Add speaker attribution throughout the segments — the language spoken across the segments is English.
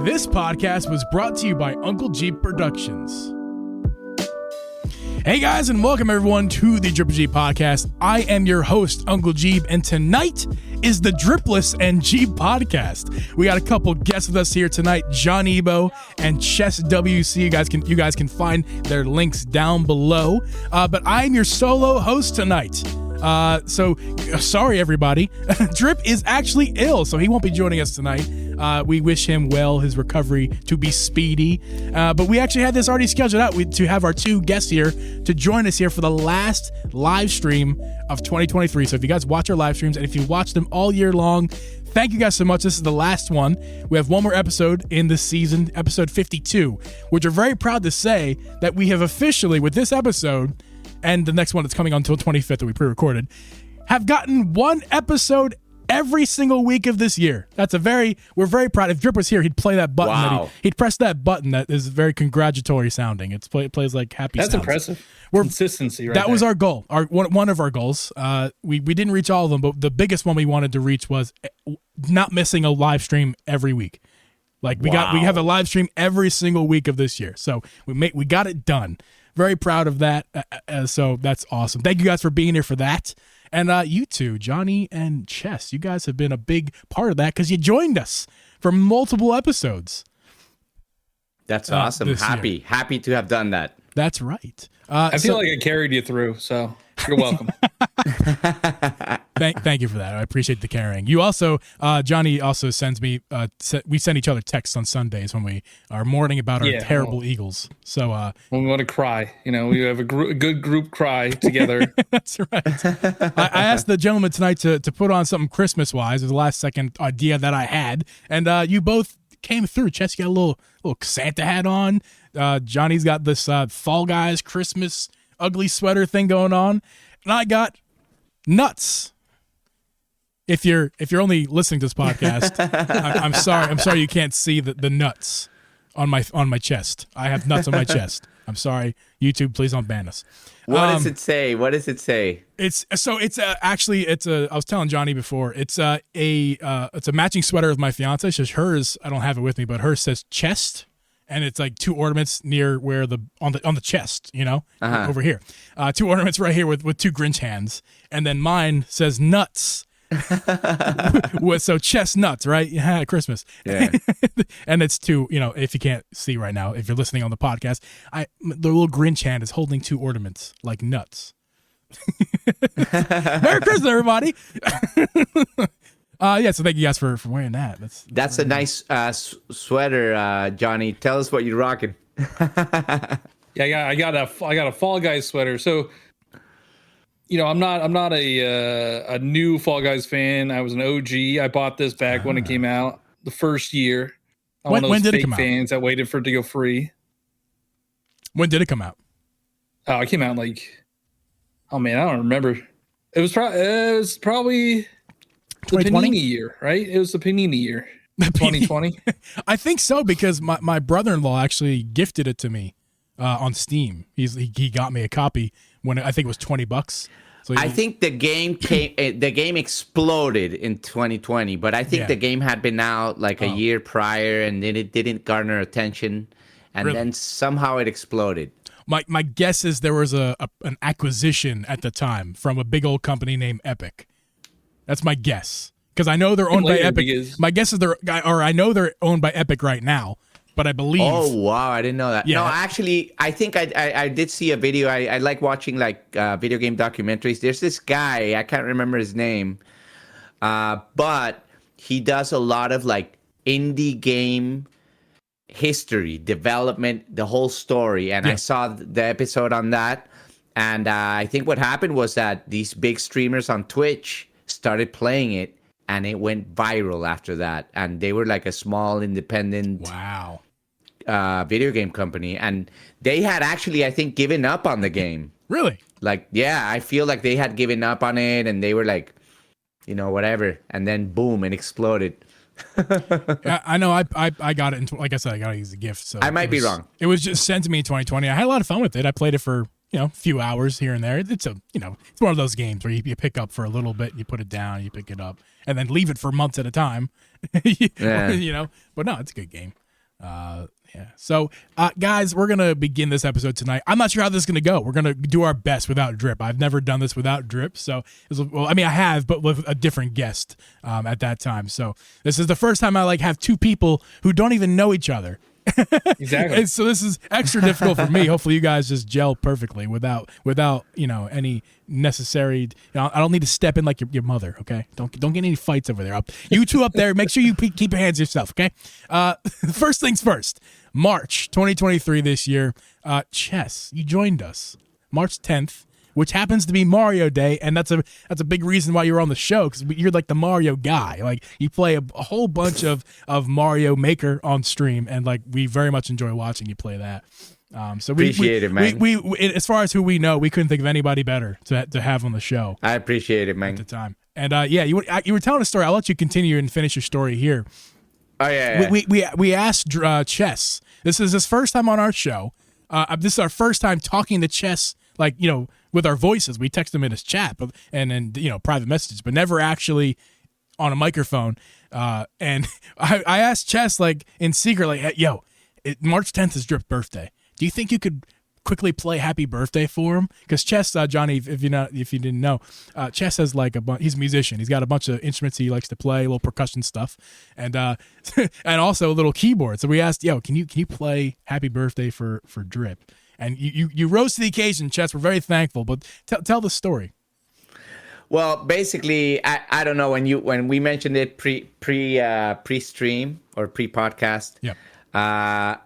Speaker 1: This podcast was brought to you by Uncle Geeb Productions. Hey guys, and welcome everyone to the Drip and Geeb podcast. I am your host, Uncle Geeb, and tonight is the Dripless and Geeb podcast. We got a couple guests with us here tonight, Johniibo and Chess WC. You guys can find their links down below. But I'm your solo host tonight. So sorry everybody. Drip is actually ill, so he won't be joining us tonight. We wish him well, his recovery to be speedy. But we actually had this already scheduled out to have our two guests here to join us here for the last live stream of 2023. So if you guys watch our live streams and if you watch them all year long, thank you guys so much. This is the last one. We have one more episode in this season, episode 52, which we're very proud to say that we have officially, with this episode and the next one that's coming on until 25th that we pre-recorded, have gotten one episode every single week of this year. We're very proud. If Drip was here, he'd play that button.
Speaker 2: Wow.
Speaker 1: He'd press that button that is very congratulatory sounding. It plays like happy
Speaker 3: That's
Speaker 1: sounds.
Speaker 3: impressive. Consistency, right?
Speaker 1: That was our goal. One of our goals. We didn't reach all of them, but the biggest one we wanted to reach was not missing a live stream every week. Like we have a live stream every single week of this year. So we got it done. Very proud of that. So that's awesome. Thank you guys for being here for that. And you two, Johnny and Chess, you guys have been a big part of that because you joined us for multiple episodes.
Speaker 2: That's awesome. Happy to have done that.
Speaker 1: That's right.
Speaker 3: I feel like I carried you through, so you're welcome.
Speaker 1: Thank you for that. I appreciate the carrying. You also, Johnny also sends me, we send each other texts on Sundays when we are mourning about our terrible Eagles. So
Speaker 3: when we want to cry, we have a good group cry together.
Speaker 1: That's right. I asked the gentleman tonight to put on something Christmas-wise. It was the last second idea that I had. And you both came through. Chess, you got a little Santa hat on. Johnny's got this Fall Guys Christmas ugly sweater thing going on. And I got nuts. If you're only listening to this podcast, I'm sorry. I'm sorry you can't see the nuts on my chest. I have nuts on my chest. I'm sorry. YouTube, please don't ban us.
Speaker 2: What does it say?
Speaker 1: I was telling Johnny before. It's a matching sweater with my fiance. It's just hers. I don't have it with me, but hers says chest, and it's like two ornaments near where on the chest, over here. Two ornaments right here with two Grinch hands, and then mine says nuts. So chestnuts, right? Yeah, Christmas.
Speaker 2: Yeah.
Speaker 1: And it's two, if you can't see right now, if you're listening on the podcast, the little Grinch hand is holding two ornaments like nuts. Merry Christmas, everybody. So thank you guys for wearing that.
Speaker 2: That's a nice sweater, Johnny. Tell us what you're rocking.
Speaker 3: Yeah, I got a Fall Guys sweater. So I'm not a new Fall Guys fan. I was an OG. I bought this back when it came out the first year.
Speaker 1: When did it come out?
Speaker 3: Fans that waited for it to go free.
Speaker 1: When did it come out?
Speaker 3: Oh, it came out I don't remember. It was probably the Panini year, right? It was the Panini year, 2020.
Speaker 1: I think so because my brother-in-law actually gifted it to me on Steam. He got me a copy when I think it was $20. So
Speaker 2: I think the game exploded in 2020, but I think the game had been out a year prior, and then it didn't garner attention, and then somehow it exploded.
Speaker 1: My guess is there was an acquisition at the time from a big old company named Epic. That's my guess because I know they're owned by Epic. My guess is I know they're owned by Epic right now. But I believe.
Speaker 2: Oh wow! I didn't know that.
Speaker 1: Yeah.
Speaker 2: No, actually, I think I did see a video. I like watching video game documentaries. There's this guy, I can't remember his name, but he does a lot of indie game history, development, the whole story. And I saw the episode on that, and I think what happened was that these big streamers on Twitch started playing it, and it went viral after that. And they were a small independent.
Speaker 1: Wow.
Speaker 2: Video game company, and they had actually, I think, given up on the game.
Speaker 1: Really?
Speaker 2: I feel like they had given up on it, and they were whatever, and then boom, it exploded.
Speaker 1: Yeah, I know. I got it. Like I said, I got it as a gift. So
Speaker 2: I might be wrong.
Speaker 1: It was just sent to me in 2020. I had a lot of fun with it. I played it for a few hours here and there. It's it's one of those games where you pick up for a little bit, you put it down, you pick it up, and then leave it for months at a time. But no, it's a good game. Yeah. So, guys, we're going to begin this episode tonight. I'm not sure how this is going to go. We're going to do our best without Drip. I've never done this without Drip. So, I have, but with a different guest at that time. So this is the first time I have two people who don't even know each other.
Speaker 3: Exactly.
Speaker 1: And so this is extra difficult for me. Hopefully you guys just gel perfectly without any necessary. I don't need to step in like your mother. Okay, don't get any fights over there. You two up there, make sure you keep your hands to yourself. Okay. First things first. March 2023 this year. Chess, you joined us March 10th. Which happens to be Mario Day, and that's a big reason why you're on the show, because you're like the Mario guy. You play a whole bunch of Mario Maker on stream, and we very much enjoy watching you play that. So
Speaker 2: appreciate it, man.
Speaker 1: We as far as who we know, we couldn't think of anybody better to have on the show.
Speaker 2: I appreciate it, man.
Speaker 1: At the time, and you were telling a story. I'll let you continue and finish your story here.
Speaker 2: Oh yeah.
Speaker 1: We asked Chess. This is his first time on our show. This is our first time talking to Chess. With our voices, we text him in his chat, and then private messages, but never actually on a microphone. And I asked Chess in secret, hey, March 10th is Drip's birthday. Do you think you could quickly play Happy Birthday for him? Because Chess, Johnny, if you didn't know, Chess has he's a musician. He's got a bunch of instruments he likes to play, a little percussion stuff, and and also a little keyboard. So we asked, can you play Happy Birthday for Drip? And you rose to the occasion, Chess. We're very thankful, but tell the story.
Speaker 2: Well, basically, I don't know when we mentioned it pre-stream or pre-podcast.
Speaker 1: Yeah.
Speaker 2: I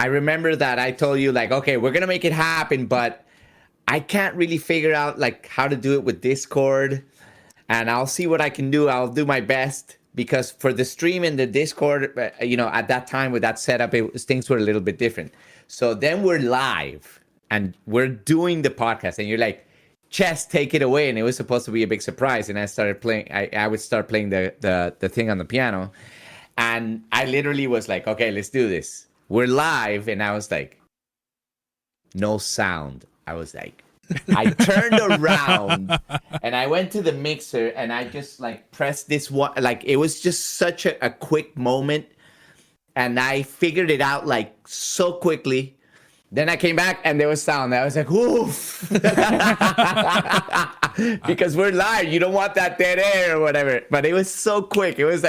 Speaker 2: remember that I told you okay, we're gonna make it happen, but I can't really figure out how to do it with Discord, and I'll see what I can do. I'll do my best, because for the stream and the Discord, at that time with that setup, things were a little bit different. So then we're live and we're doing the podcast, and you're like, Chess, take it away. And it was supposed to be a big surprise. And I started playing, I would start playing the thing on the piano. And I literally was like, okay, let's do this. We're live. And I was like, no sound. I was like, I turned around and I went to the mixer and I just pressed this one. It was just such a quick moment. And I figured it out so quickly. Then I came back and there was sound. I was like, oof. Because we're live. You don't want that dead air or whatever. But it was so quick. It was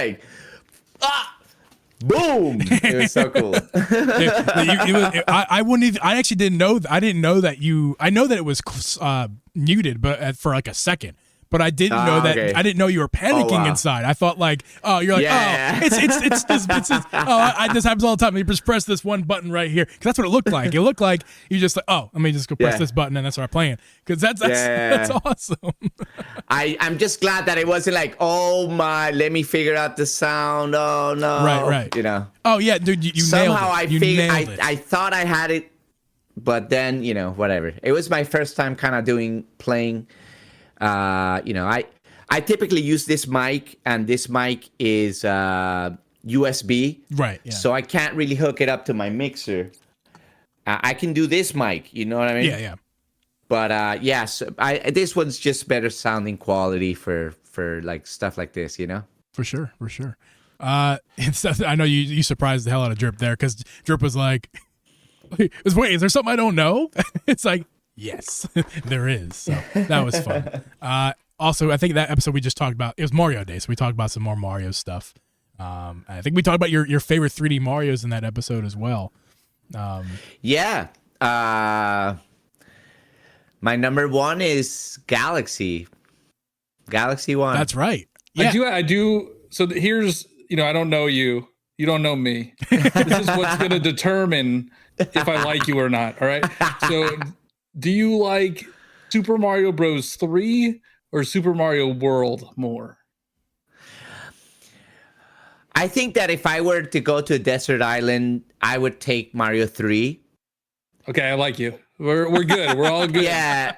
Speaker 2: boom. It was so cool.
Speaker 1: I wouldn't even, I actually didn't know. I didn't know that I know that it was muted, but for a second. But I didn't know that. Okay. I didn't know you were panicking inside. I thought it just happens all the time. You just press this one button right here, because that's what it looked like. It looked like you just let me just go press this button and then start playing, because that's awesome.
Speaker 2: I'm just glad that it wasn't let me figure out the sound. Oh no,
Speaker 1: right. Oh yeah, dude, you
Speaker 2: somehow
Speaker 1: nailed it.
Speaker 2: I thought I had it, but then whatever. It was my first time kind of playing. I typically use this mic, and this mic is USB.
Speaker 1: Right. Yeah.
Speaker 2: So I can't really hook it up to my mixer. I can do this mic, you know what I mean?
Speaker 1: Yeah.
Speaker 2: But this one's just better sounding quality for stuff like this,
Speaker 1: For sure. I know you surprised the hell out of Drip there, because Drip was like, wait, is there something I don't know? It's like, yes, there is. So that was fun. Also, I think that episode we just talked about, it was Mario Day, so we talked about some more Mario stuff. I think we talked about your favorite 3D Marios in that episode as well.
Speaker 2: Yeah. My number one is Galaxy 1.
Speaker 1: That's right. Yeah.
Speaker 3: I do. So here's, I don't know you. You don't know me. This is what's going to determine if I like you or not. All right. So do you like Super Mario Bros. 3 or Super Mario World more?
Speaker 2: I think that if I were to go to a desert island, I would take Mario 3.
Speaker 3: Okay, I like you. We're good. We're all good.
Speaker 2: Yeah.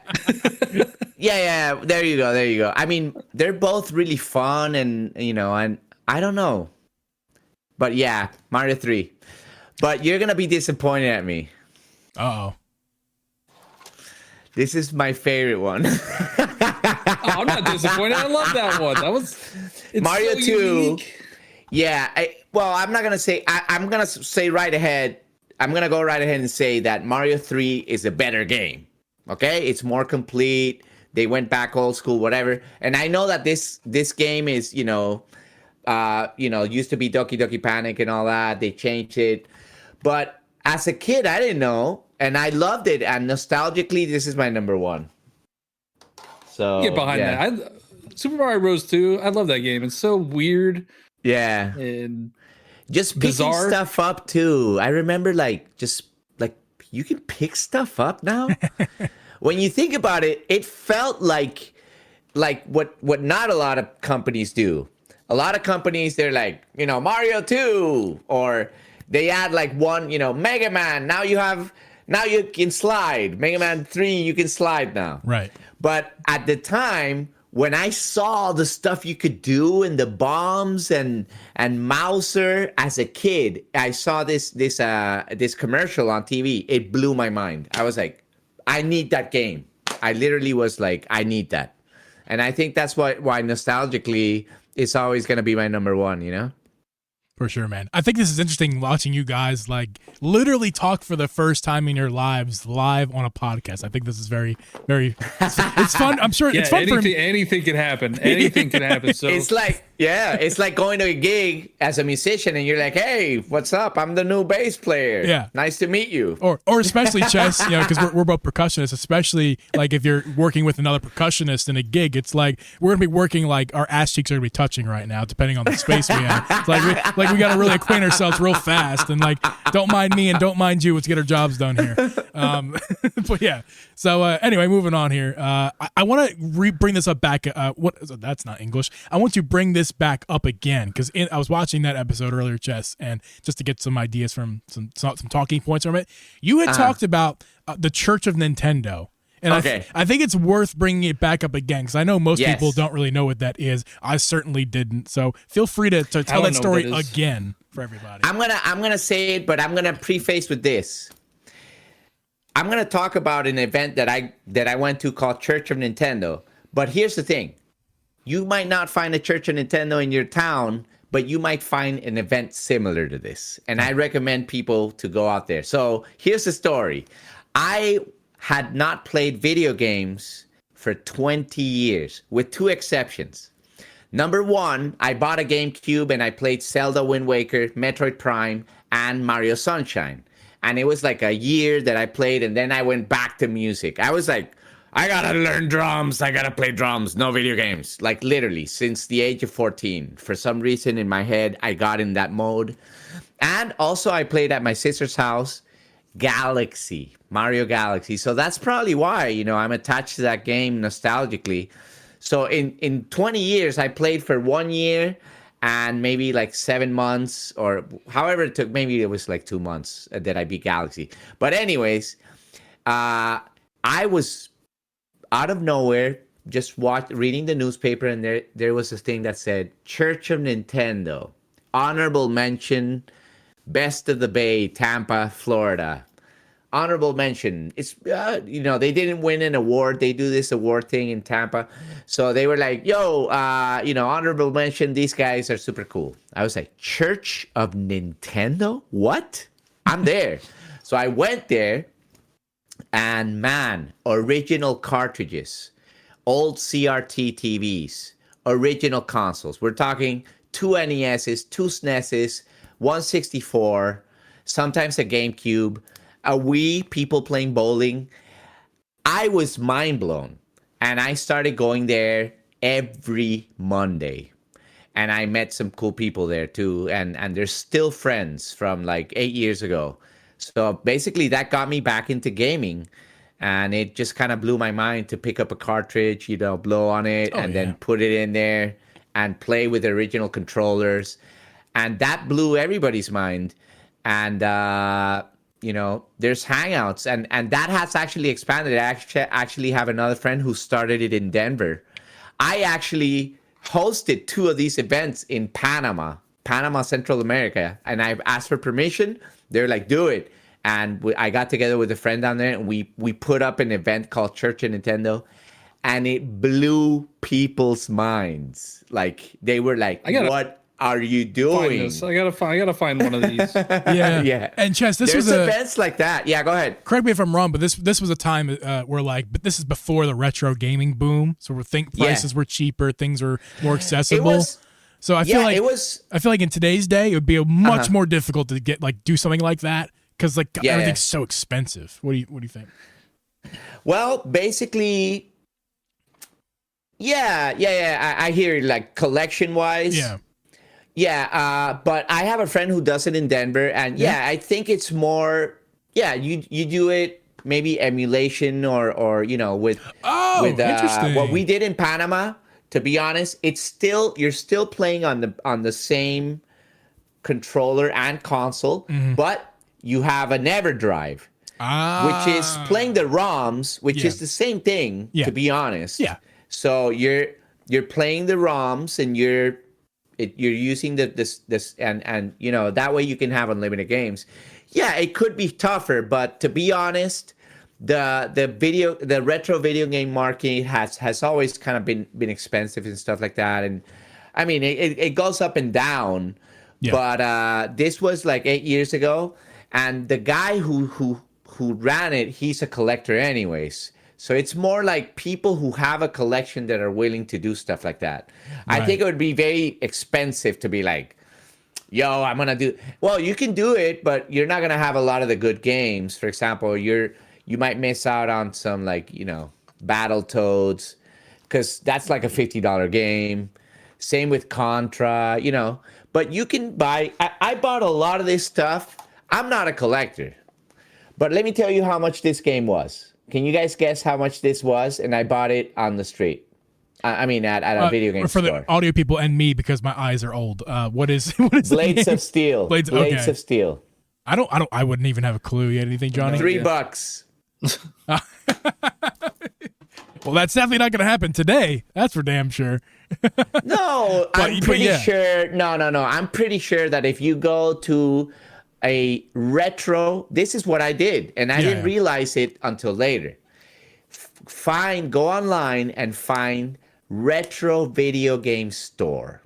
Speaker 2: Yeah. There you go. I mean, they're both really fun, and and I don't know. But yeah, Mario 3. But you're going to be disappointed at me.
Speaker 1: Uh-oh.
Speaker 2: This is my favorite one.
Speaker 3: I'm not disappointed. I love that one. It's
Speaker 2: Mario
Speaker 3: so
Speaker 2: 2.
Speaker 3: Unique.
Speaker 2: Yeah, well, I'm not gonna say. I'm gonna say right ahead. I'm gonna go right ahead and say that Mario 3 is a better game. Okay, it's more complete. They went back old school, whatever. And I know that this game is, used to be Doki Doki Panic and all that. They changed it, but as a kid, I didn't know, and I loved it. And nostalgically, this is my number one. So
Speaker 3: Get behind that. Super Mario Bros. 2. I love that game. It's so weird.
Speaker 2: Yeah.
Speaker 3: And
Speaker 2: just picking
Speaker 3: bizarre
Speaker 2: stuff up too. I remember just you can pick stuff up now. When you think about it, it felt like what not a lot of companies do. A lot of companies, they're like, Mario 2, or they add like one, Mega Man. Now you can slide. Mega Man 3, you can slide now.
Speaker 1: Right.
Speaker 2: But at the time, when I saw the stuff you could do and the bombs and Mouser as a kid, I saw this commercial on TV. It blew my mind. I was like, I need that game. I literally was like, I need that. And I think that's why nostalgically it's always going to be my number one,
Speaker 1: For sure, man. I think this is interesting watching you guys like literally talk for the first time in your lives live on a podcast. I think this is very, very, it's fun. I'm sure it's fun for me.
Speaker 3: Anything can happen. Anything can happen. So
Speaker 2: it's like going to a gig as a musician and you're like, hey, what's up? I'm the new bass player.
Speaker 1: Yeah.
Speaker 2: Nice to meet you.
Speaker 1: Or especially Chess, because we're both percussionists, especially like if you're working with another percussionist in a gig, it's like we're going to be working like our ass cheeks are going to be touching right now, depending on the space we have. It's like we got to really acquaint ourselves real fast and like, don't mind me and don't mind you. Let's get our jobs done here. But yeah. So anyway, moving on here. I want to bring this up back. That's not English. I want to bring this back up again because I was watching that episode earlier, Chess, and just to get some ideas from some talking points from it. You had talked about the Church of Nintendo. And
Speaker 2: okay.
Speaker 1: I think it's worth bringing it back up again because I know most
Speaker 2: Yes.
Speaker 1: people don't really know what that is. I certainly didn't. So feel free to tell that story again for everybody.
Speaker 2: I'm gonna say it, but I'm gonna preface with this. I'm gonna talk about an event that I went to called Church of Nintendo. But here's the thing: you might not find a Church of Nintendo in your town, but you might find an event similar to this. And I recommend people to go out there. So here's the story: I had not played video games for 20 years, with two exceptions. Number one, I bought a GameCube and I played Zelda Wind Waker, Metroid Prime, and Mario Sunshine. And it was like a year that I played, and then I went back to music. I was like, I gotta learn drums, I gotta play drums, no video games. Like literally, since the age of 14. For some reason in my head, I got in that mode. And also I played at my sister's house, Mario Galaxy. So that's probably why, I'm attached to that game nostalgically. So in 20 years, I played for 1 year and maybe like 7 months, or however it took. Maybe it was like 2 months that I beat Galaxy. But anyways, I was out of nowhere just reading the newspaper, and there was this thing that said Church of Nintendo, honorable mention, Best of the Bay, Tampa, Florida. Honorable mention. It's they didn't win an award. They do this award thing in Tampa, so they were like, "Yo, honorable mention. These guys are super cool." I was like, "Church of Nintendo? What? I'm there." So I went there, and man, original cartridges, old CRT TVs, original consoles. We're talking 2 NESs, 2 SNESs, 164, sometimes a GameCube, a Wii, people playing bowling. I was mind blown. And I started going there every Monday. And I met some cool people there too. And they're still friends from like 8 years ago. So basically that got me back into gaming. And it just kind of blew my mind to pick up a cartridge, blow on it, then put it in there and play with the original controllers. And that blew everybody's mind. And, there's Hangouts. And that has actually expanded. I actually have another friend who started it in Denver. I actually hosted 2 of these events in Panama, Central America. And I've asked for permission. They're like, do it. And I got together with a friend down there, and we put up an event called Church of Nintendo. And it blew people's minds. Like, they were like, what are you
Speaker 3: Find
Speaker 2: doing?
Speaker 3: this. I gotta find one of these.
Speaker 1: Yeah.
Speaker 2: Yeah.
Speaker 1: And Chess, this
Speaker 2: There's
Speaker 1: was
Speaker 2: events like that. Yeah, go ahead.
Speaker 1: correct me if I'm wrong, but this was a time where but this is before the retro gaming boom. So prices were cheaper, things were more accessible. So I feel like in today's day it would be much more difficult to get do something like that because everything's so expensive. What do you think?
Speaker 2: Well, basically, I hear you, like collection wise. Yeah, but I have a friend who does it in Denver, and I think it's more. Yeah, you do it maybe emulation or with
Speaker 1: interesting.
Speaker 2: What we did in Panama. To be honest, you're still playing on the same controller and console, but you have an EverDrive, which is playing the ROMs, which is the same thing. To be honest, So you're playing the ROMs and you're using this and that way you can have unlimited games. Yeah, it could be tougher, but to be honest, the retro video game market has always kind of been expensive and stuff like that. And I mean, it goes up and down. But this was like 8 years ago, and the guy who ran it, he's a collector anyways. So it's more like people who have a collection that are willing to do stuff like that. Right. I think it would be very expensive to be like, yo, I'm going to do... Well, you can do it, but you're not going to have a lot of the good games. For example, you might miss out on some Battletoads, because that's like a $50 game. Same with Contra, But you can buy... I bought a lot of this stuff. I'm not a collector. But let me tell you how much this game was. Can you guys guess how much this was? And I bought it on the street. I mean, at a video game
Speaker 1: for
Speaker 2: store.
Speaker 1: The audio people and me, because my eyes are old. What is
Speaker 2: Blades of Steel? Blades of Steel.
Speaker 1: I wouldn't even have a clue. You had anything, Johnny?
Speaker 2: $3.
Speaker 1: Well, that's definitely not going to happen today. That's for damn sure.
Speaker 2: No, I'm pretty sure. No. I'm pretty sure that if you go to a retro, this is what I did, and I didn't realize it until later. Go online and find retro video game store.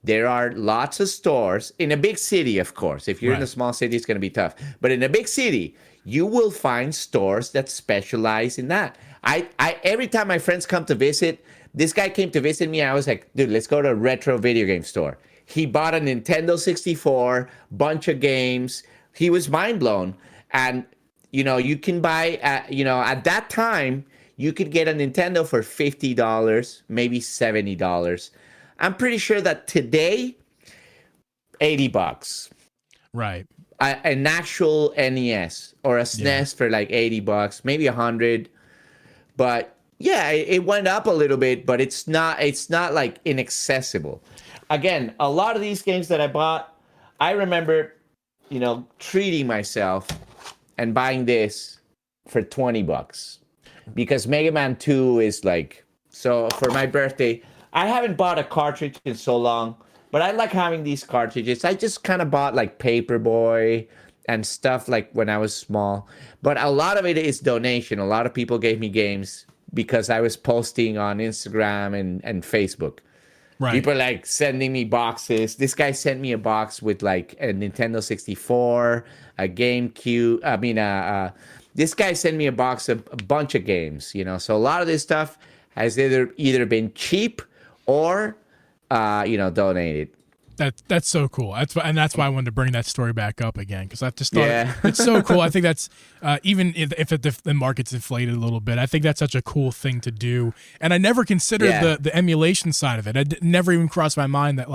Speaker 2: There are lots of stores in a big city, of course. If you're in a small city, it's going to be tough. But in a big city, you will find stores that specialize in that. I every time my friends come to visit, this guy came to visit me, I was like, dude, let's go to a retro video game store. He bought a Nintendo 64, bunch of games. He was mind blown. And, you can buy, at that time, you could get a Nintendo for $50, maybe $70. I'm pretty sure that today, $80.
Speaker 1: Right.
Speaker 2: An actual NES or a SNES for like $80, maybe $100. But yeah, it went up a little bit, but it's not like inaccessible. Again, a lot of these games that I bought, I remember, treating myself and buying this for $20 because Mega Man 2 is so for my birthday. I haven't bought a cartridge in so long, but I like having these cartridges. I just kind of bought Paperboy and stuff when I was small, but a lot of it is donation. A lot of people gave me games because I was posting on Instagram and Facebook. Right. People sending me boxes. This guy sent me a box with a Nintendo 64, a GameCube. This guy sent me a box of a bunch of games. So a lot of this stuff has either been cheap or, donated.
Speaker 1: That's so cool. That's why I wanted to bring that story back up again, because I just thought it's so cool. I think that's even if the market's inflated a little bit, I think that's such a cool thing to do. And I never considered the emulation side of it. It never even crossed my mind that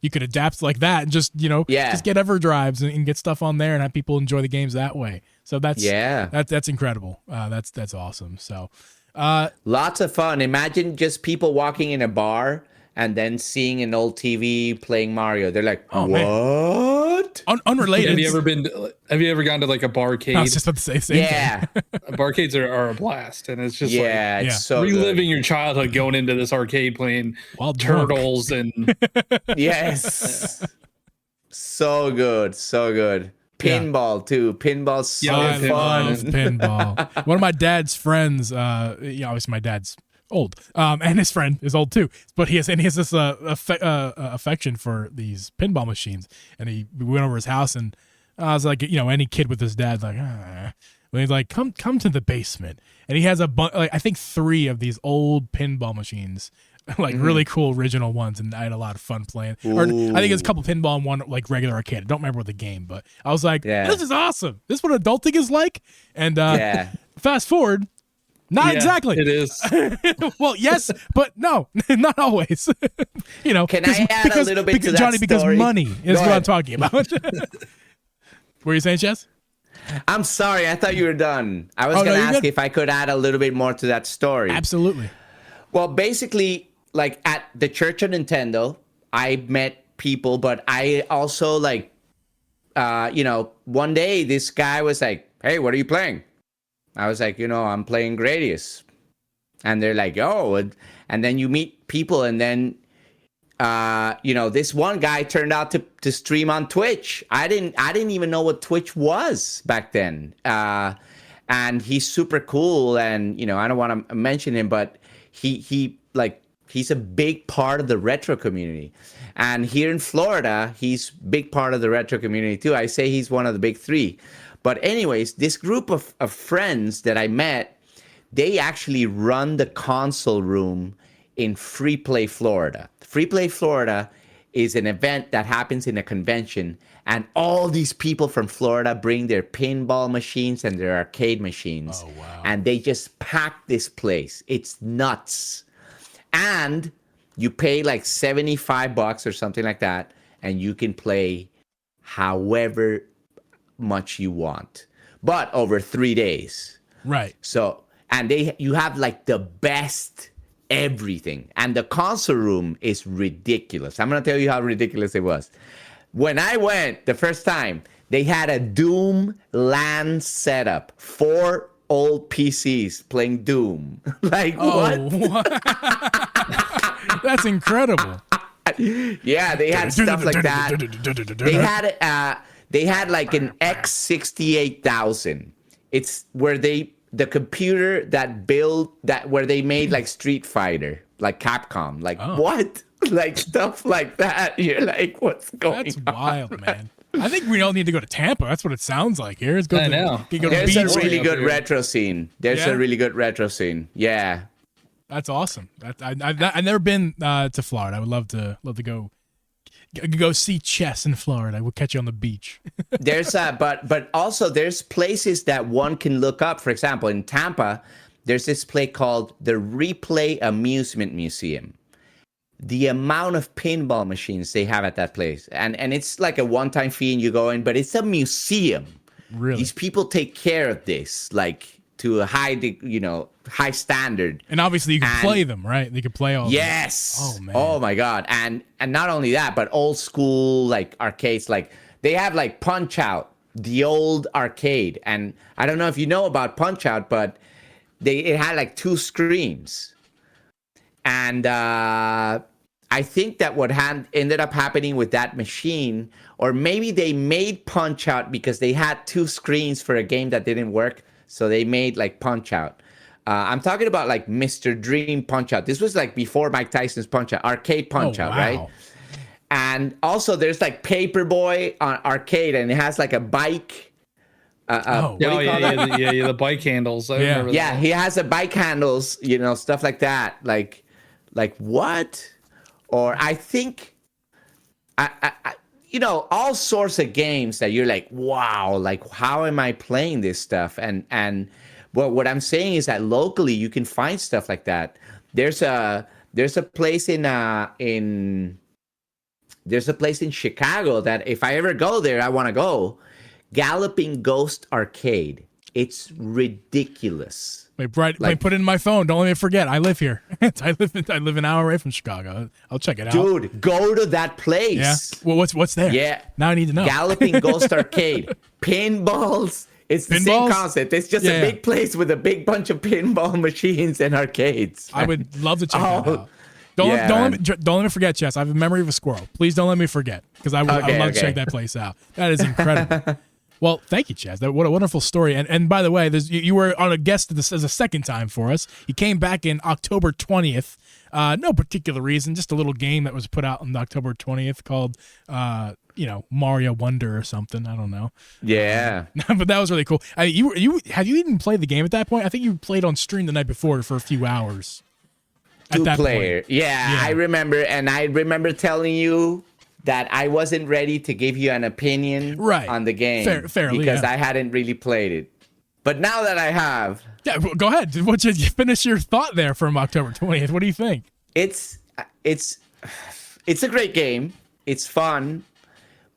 Speaker 1: you could adapt like that and just just get EverDrives and get stuff on there and have people enjoy the games that way. So that's incredible. That's awesome. So
Speaker 2: lots of fun. Imagine just people walking in a bar and then seeing an old TV playing Mario. They're like, oh, what?
Speaker 1: Unrelated.
Speaker 3: Have you ever gone to a barcade?
Speaker 1: I was just about to say the same thing.
Speaker 3: Barcades are a blast, and it's just
Speaker 2: it's so
Speaker 3: reliving
Speaker 2: good.
Speaker 3: your childhood going into this arcade playing
Speaker 1: Wild
Speaker 3: Turtles and
Speaker 2: yes. So good. Pinball too. Pinball's so fun.
Speaker 1: I love pinball. One of my dad's friends, obviously my dad's old. And his friend is old too. But he has this affection for these pinball machines. And we went over his house, and I was like, any kid with his dad, like, But he's like, come to the basement, and he has I think 3 of these old pinball machines, like really cool original ones, and I had a lot of fun playing. Or I think it's a couple pinball and one like regular arcade. I don't remember what the game, but I was like, this is awesome. This is what adulting is like. And fast forward, not exactly.
Speaker 3: It is.
Speaker 1: Well, yes, but no, not always.
Speaker 2: Can I add a little bit to that
Speaker 1: Johnny,
Speaker 2: story?
Speaker 1: because money is what I'm talking about. What were you saying, Chess?
Speaker 2: I'm sorry. I thought you were done. I was going to ask if I could add a little bit more to that story.
Speaker 1: Absolutely.
Speaker 2: Well, basically, like at the Church of Nintendo, I met people, but I also one day this guy was like, "Hey, what are you playing?" I was like, "I'm playing Gradius." And they're like, "Oh," and then you meet people, and then this one guy turned out to stream on Twitch. I didn't even know what Twitch was back then. And he's super cool. And, I don't want to mention him, but he's a big part of the retro community. And here in Florida, he's big part of the retro community too. I say he's one of the big 3. But anyways, this group of friends that I met, they actually run the console room in Free Play Florida. Free Play Florida is an event that happens in a convention, and all these people from Florida bring their pinball machines and their arcade machines. Oh, wow. And they just pack this place. It's nuts. And you pay like $75 or something like that, and you can play however much you want, but over 3 days.
Speaker 1: Right.
Speaker 2: So, and you have like the best everything, and the console room is ridiculous. I'm gonna tell you how ridiculous it was. When I went the first time, they had a Doom LAN setup, 4 old PCs playing Doom. Like, what?
Speaker 1: That's incredible.
Speaker 2: Yeah, they had stuff like that. They had like an X68000. It's where the computer where they made like Street Fighter, like Capcom, like what? Like stuff like that. You're like, what's going on?
Speaker 1: That's wild, man. I think we all need to go to Tampa. That's what it sounds like here. There's
Speaker 2: a really good retro scene. A really good retro scene. Yeah.
Speaker 1: That's awesome. I've never been to Florida. I would love to go see chess in Florida. We'll catch you on the beach.
Speaker 2: There's but also there's places that one can look up. For example, in Tampa, there's this place called the Replay Amusement Museum. The amount of pinball machines they have at that place, and it's like a one-time fee and you go in, but it's a museum.
Speaker 1: Really?
Speaker 2: These people take care of this, like to a high standard.
Speaker 1: And obviously you can play them, right? They can play all.
Speaker 2: Yes.
Speaker 1: Oh man.
Speaker 2: Oh my God. And not only that, but old school like arcades. Like they have like Punch Out, the old arcade. And I don't know if you know about Punch Out, but it had like 2 screens. And I think that what ended up happening with that machine, or maybe they made Punch Out because they had 2 screens for a game that didn't work. So they made like Punch Out. I'm talking about like Mr. Dream Punch Out. This was like before Mike Tyson's Punch Out, arcade Punch Out, right? And also there's like Paperboy on arcade, and it has like a bike.
Speaker 3: The bike handles. I remember that.
Speaker 2: He has a bike handles, stuff like that. Like what? Or I think, all sorts of games that you're like, wow, like how am I playing this stuff? And what I'm saying is that locally you can find stuff like that. There's a place in Chicago that if I ever go there, I want to go. Galloping Ghost Arcade. It's ridiculous.
Speaker 1: Wait, put it in my phone. Don't let me forget. I live here. I live an hour away from Chicago. I'll check it out.
Speaker 2: Dude, go to that place.
Speaker 1: Yeah. Well, what's there?
Speaker 2: Yeah.
Speaker 1: Now I need to know.
Speaker 2: Galloping Ghost Arcade. Pinballs. It's the same concept. It's just a big place with a big bunch of pinball machines and arcades.
Speaker 1: I would love to check that out. Don't let me forget, Chess. I have a memory of a squirrel. Please don't let me forget, because I would love to check that place out. That is incredible. Well, thank you, Chaz. What a wonderful story. And by the way, you were on a guest as a second time for us. You came back in October 20th. No particular reason, just a little game that was put out on October 20th called, Mario Wonder or something. I don't know.
Speaker 2: Yeah.
Speaker 1: But that was really cool. I mean, have you even played the game at that point? I think you played on stream the night before for a few hours.
Speaker 2: Two-player. Yeah, I remember. And I remember telling you that I wasn't ready to give you an opinion on the game
Speaker 1: fairly,
Speaker 2: because I hadn't really played it. But now that I have,
Speaker 1: go ahead. You finish your thought there from October 20th. What do you think?
Speaker 2: It's a great game. It's fun,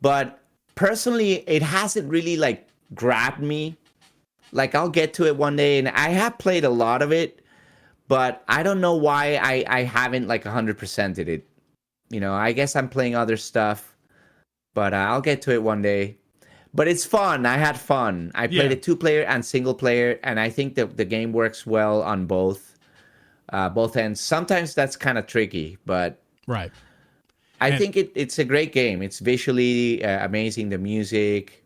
Speaker 2: but personally, it hasn't really like grabbed me. Like I'll get to it one day, and I have played a lot of it, but I don't know why I haven't like 100%ed it. I guess I'm playing other stuff, but I'll get to it one day. But it's fun. I had fun. I played it 2-player and single player, and I think the game works well on both ends. Sometimes that's kind of tricky, but I think it's a great game. It's visually amazing. The music,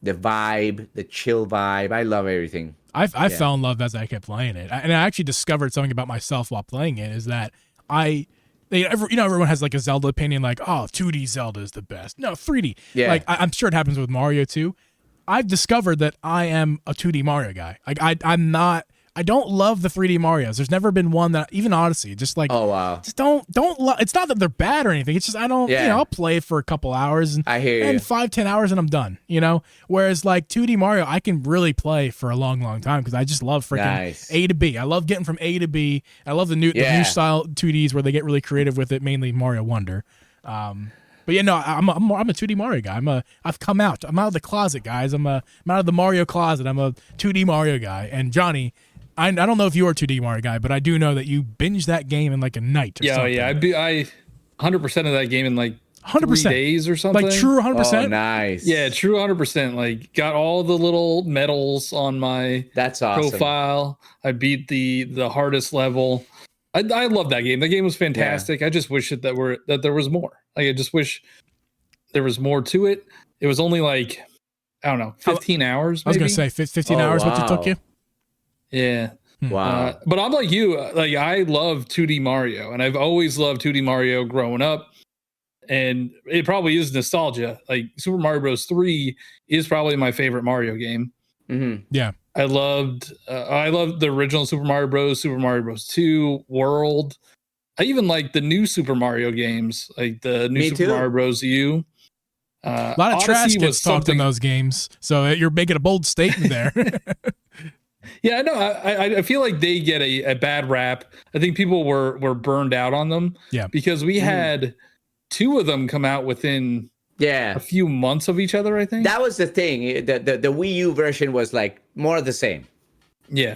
Speaker 2: the vibe, the chill vibe. I love everything.
Speaker 1: I fell in love as I kept playing it, and I actually discovered something about myself while playing it. Is that everyone has like a Zelda opinion, like, oh, 2D Zelda is the best. No, 3D. Yeah. Like I'm sure it happens with Mario too. I've discovered that I am a 2D Mario guy. Like I don't love the 3D Marios. There's never been one that, even Odyssey, just like, oh wow, just don't it's not that they're bad or anything. It's just I don't, I'll play it for a couple hours and
Speaker 2: I hear you.
Speaker 1: 5-10 hours and I'm done. Whereas like 2D Mario, I can really play for a long, long time because I just love freaking A to B. I love getting from A to B. I love the new style 2Ds where they get really creative with it, mainly Mario Wonder. But I'm a 2D Mario guy. I've come out. I'm out of the closet, guys. I'm out of the Mario closet. I'm a 2D Mario guy. And Johnny, I don't know if you're a 2D Mario guy, but I do know that you binged that game in like a night or something.
Speaker 3: Yeah. I 100% of that game in like 100%. 3 days or something.
Speaker 1: Like true 100%?
Speaker 2: Oh, nice.
Speaker 3: Yeah, true 100%. Like got all the little medals on my profile. I beat the hardest level. I love that game. The game was fantastic. Yeah. I just wish that there was more. Like I just wish there was more to it. It was only like, I don't know, 15 hours. Maybe?
Speaker 1: I was going to say 15 hours. Wow. What it took you?
Speaker 3: Yeah.
Speaker 2: Wow.
Speaker 3: But I'm like you. Like I love 2D Mario, and I've always loved 2D Mario growing up. And it probably is nostalgia. Like Super Mario Bros. 3 is probably my favorite Mario game.
Speaker 2: Mm-hmm.
Speaker 1: Yeah.
Speaker 3: I loved the original Super Mario Bros., Super Mario Bros. 2, World. I even like the new Super Mario games, like the new Super Mario Bros. U.
Speaker 1: A lot of trash gets talked in those games, so you're making a bold statement there.
Speaker 3: Yeah, no, I feel like they get a bad rap. I think people were burned out on them.
Speaker 1: Yeah,
Speaker 3: because we had 2 of them come out within a few months of each other. I think
Speaker 2: that was the thing. The Wii U version was like more of the same.
Speaker 3: Yeah.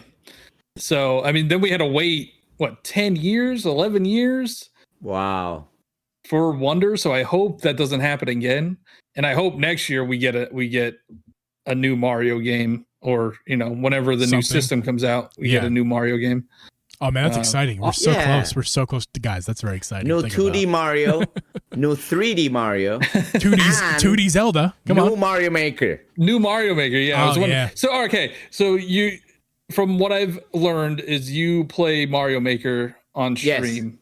Speaker 3: So I mean, then we had to wait 10 years, 11 years.
Speaker 2: Wow.
Speaker 3: For Wonder. So I hope that doesn't happen again, and I hope next year we get a new Mario game. Or, whenever the new system comes out, we get a new Mario game.
Speaker 1: Oh, man, that's exciting. We're so close. We're so close to guys. That's very exciting.
Speaker 2: New 2D Mario, new 3D Mario,
Speaker 1: 2D Zelda.
Speaker 2: Come on. New Mario Maker.
Speaker 3: New Mario Maker, yeah.
Speaker 1: Yeah.
Speaker 3: So, okay. So, you, from what I've learned, is you play Mario Maker on stream.